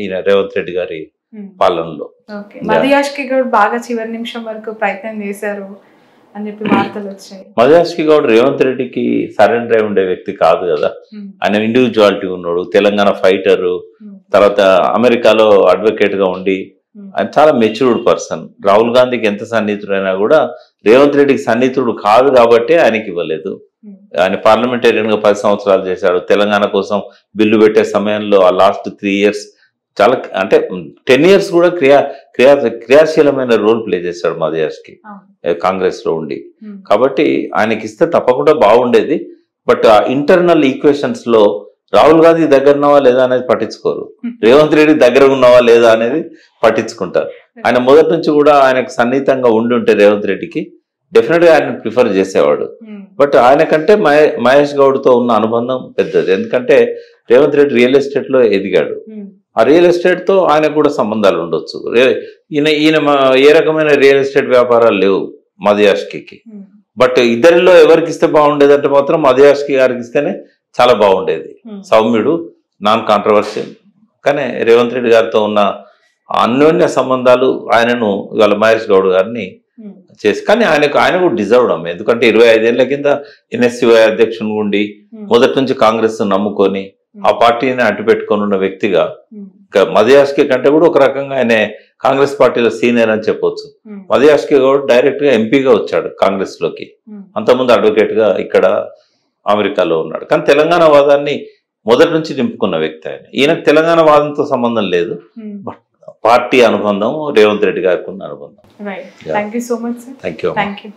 ఈయన రేవంత్ రెడ్డి గారి పాలనలో. మధుయాష్కి గౌడ్ బాగా చివరి నిమిషం వరకు ప్రయత్నం చేశారు అని చెప్పి వార్తలు వచ్చాయి. మధుయాష్కి గౌడ్ రేవంత్ రెడ్డికి సరెండర్ అయి ఉండే వ్యక్తి కాదు కదా. ఆయన ఇండివిజువాలిటీ ఉన్నాడు, తెలంగాణ ఫైటరు, తర్వాత అమెరికాలో అడ్వకేట్ గా ఉండి ఆయన చాలా మెచ్యూర్డ్ పర్సన్. రాహుల్ గాంధీకి ఎంత సన్నిహితుడైనా కూడా రేవంత్ రెడ్డికి సన్నిహితుడు కాదు కాబట్టి ఆయనకి ఇవ్వలేదు. ఆయన పార్లమెంటేరియన్ గా 10 సంవత్సరాలు చేశాడు. తెలంగాణ కోసం బిల్లు పెట్టే సమయంలో ఆ లాస్ట్ 3 years చాలా అంటే 10 years కూడా క్రియాశీలమైన రోల్ ప్లే చేశాడు మధుయాష్కి కాంగ్రెస్ లో ఉండి. కాబట్టి ఆయనకి ఇస్తే తప్పకుండా బాగుండేది. బట్ ఇంటర్నల్ ఈక్వేషన్స్ లో రాహుల్ గాంధీ దగ్గర ఉన్నావా లేదా అనేది పట్టించుకోరు, రేవంత్ రెడ్డి దగ్గర ఉన్నావా లేదా అనేది పట్టించుకుంటారు. ఆయన మొదటి నుంచి కూడా ఆయనకు సన్నిహితంగా ఉండి ఉంటే రేవంత్ రెడ్డికి డెఫినెట్ గా ఆయన ప్రిఫర్ చేసేవాడు. బట్ ఆయనకంటే మహేష్ గౌడ్ తో ఉన్న అనుబంధం పెద్దది. ఎందుకంటే రేవంత్ రెడ్డి రియల్ ఎస్టేట్ లో ఎదిగాడు. ఆ రియల్ ఎస్టేట్ తో ఆయనకు కూడా సంబంధాలు ఉండొచ్చు. ఈయన ఏ రకమైన రియల్ ఎస్టేట్ వ్యాపారాలు లేవు. మధుయాష్కి. బట్ ఇద్దరిలో ఎవరికి ఇస్తే బాగుండేది అంటే మాత్రం మధుయాష్కి గారికి ఇస్తేనే చాలా బాగుండేది. సౌమ్యుడు, నాన్ కాంట్రవర్షియల్. కానీ రేవంత్ రెడ్డి గారితో ఉన్న అన్యోన్య సంబంధాలు ఆయనను ఇవాళ మహేష్ గౌడ్ గారిని చేసి, కానీ ఆయన కూడా డిజర్వ్డ్ అమ్మ. ఎందుకంటే 25 ఏళ్ల కింద NSCI అధ్యక్షుని ఉండి మొదటి నుంచి కాంగ్రెస్ నమ్ముకొని ఆ పార్టీని అడ్డుపెట్టుకొని ఉన్న వ్యక్తిగా మధుయాష్కి కంటే కూడా ఒక రకంగా ఆయన కాంగ్రెస్ పార్టీలో సీనియర్ అని చెప్పొచ్చు. మధుయాష్కి కూడా డైరెక్ట్ గా ఎంపీగా వచ్చాడు కాంగ్రెస్ లోకి. అంతకుముందు అడ్వకేట్ గా ఇక్కడ అమెరికాలో ఉన్నాడు. కానీ తెలంగాణ వాదాన్ని మొదటి నుంచి నింపుకున్న వ్యక్తి ఆయన. ఈయనకు తెలంగాణ వాదంతో సంబంధం లేదు, బట్ పార్టీ అనుబంధం రేవంత్ రెడ్డి గారికి ఉన్న అనుబంధం. Right. Thank you so much sir. Thank you. Thank you.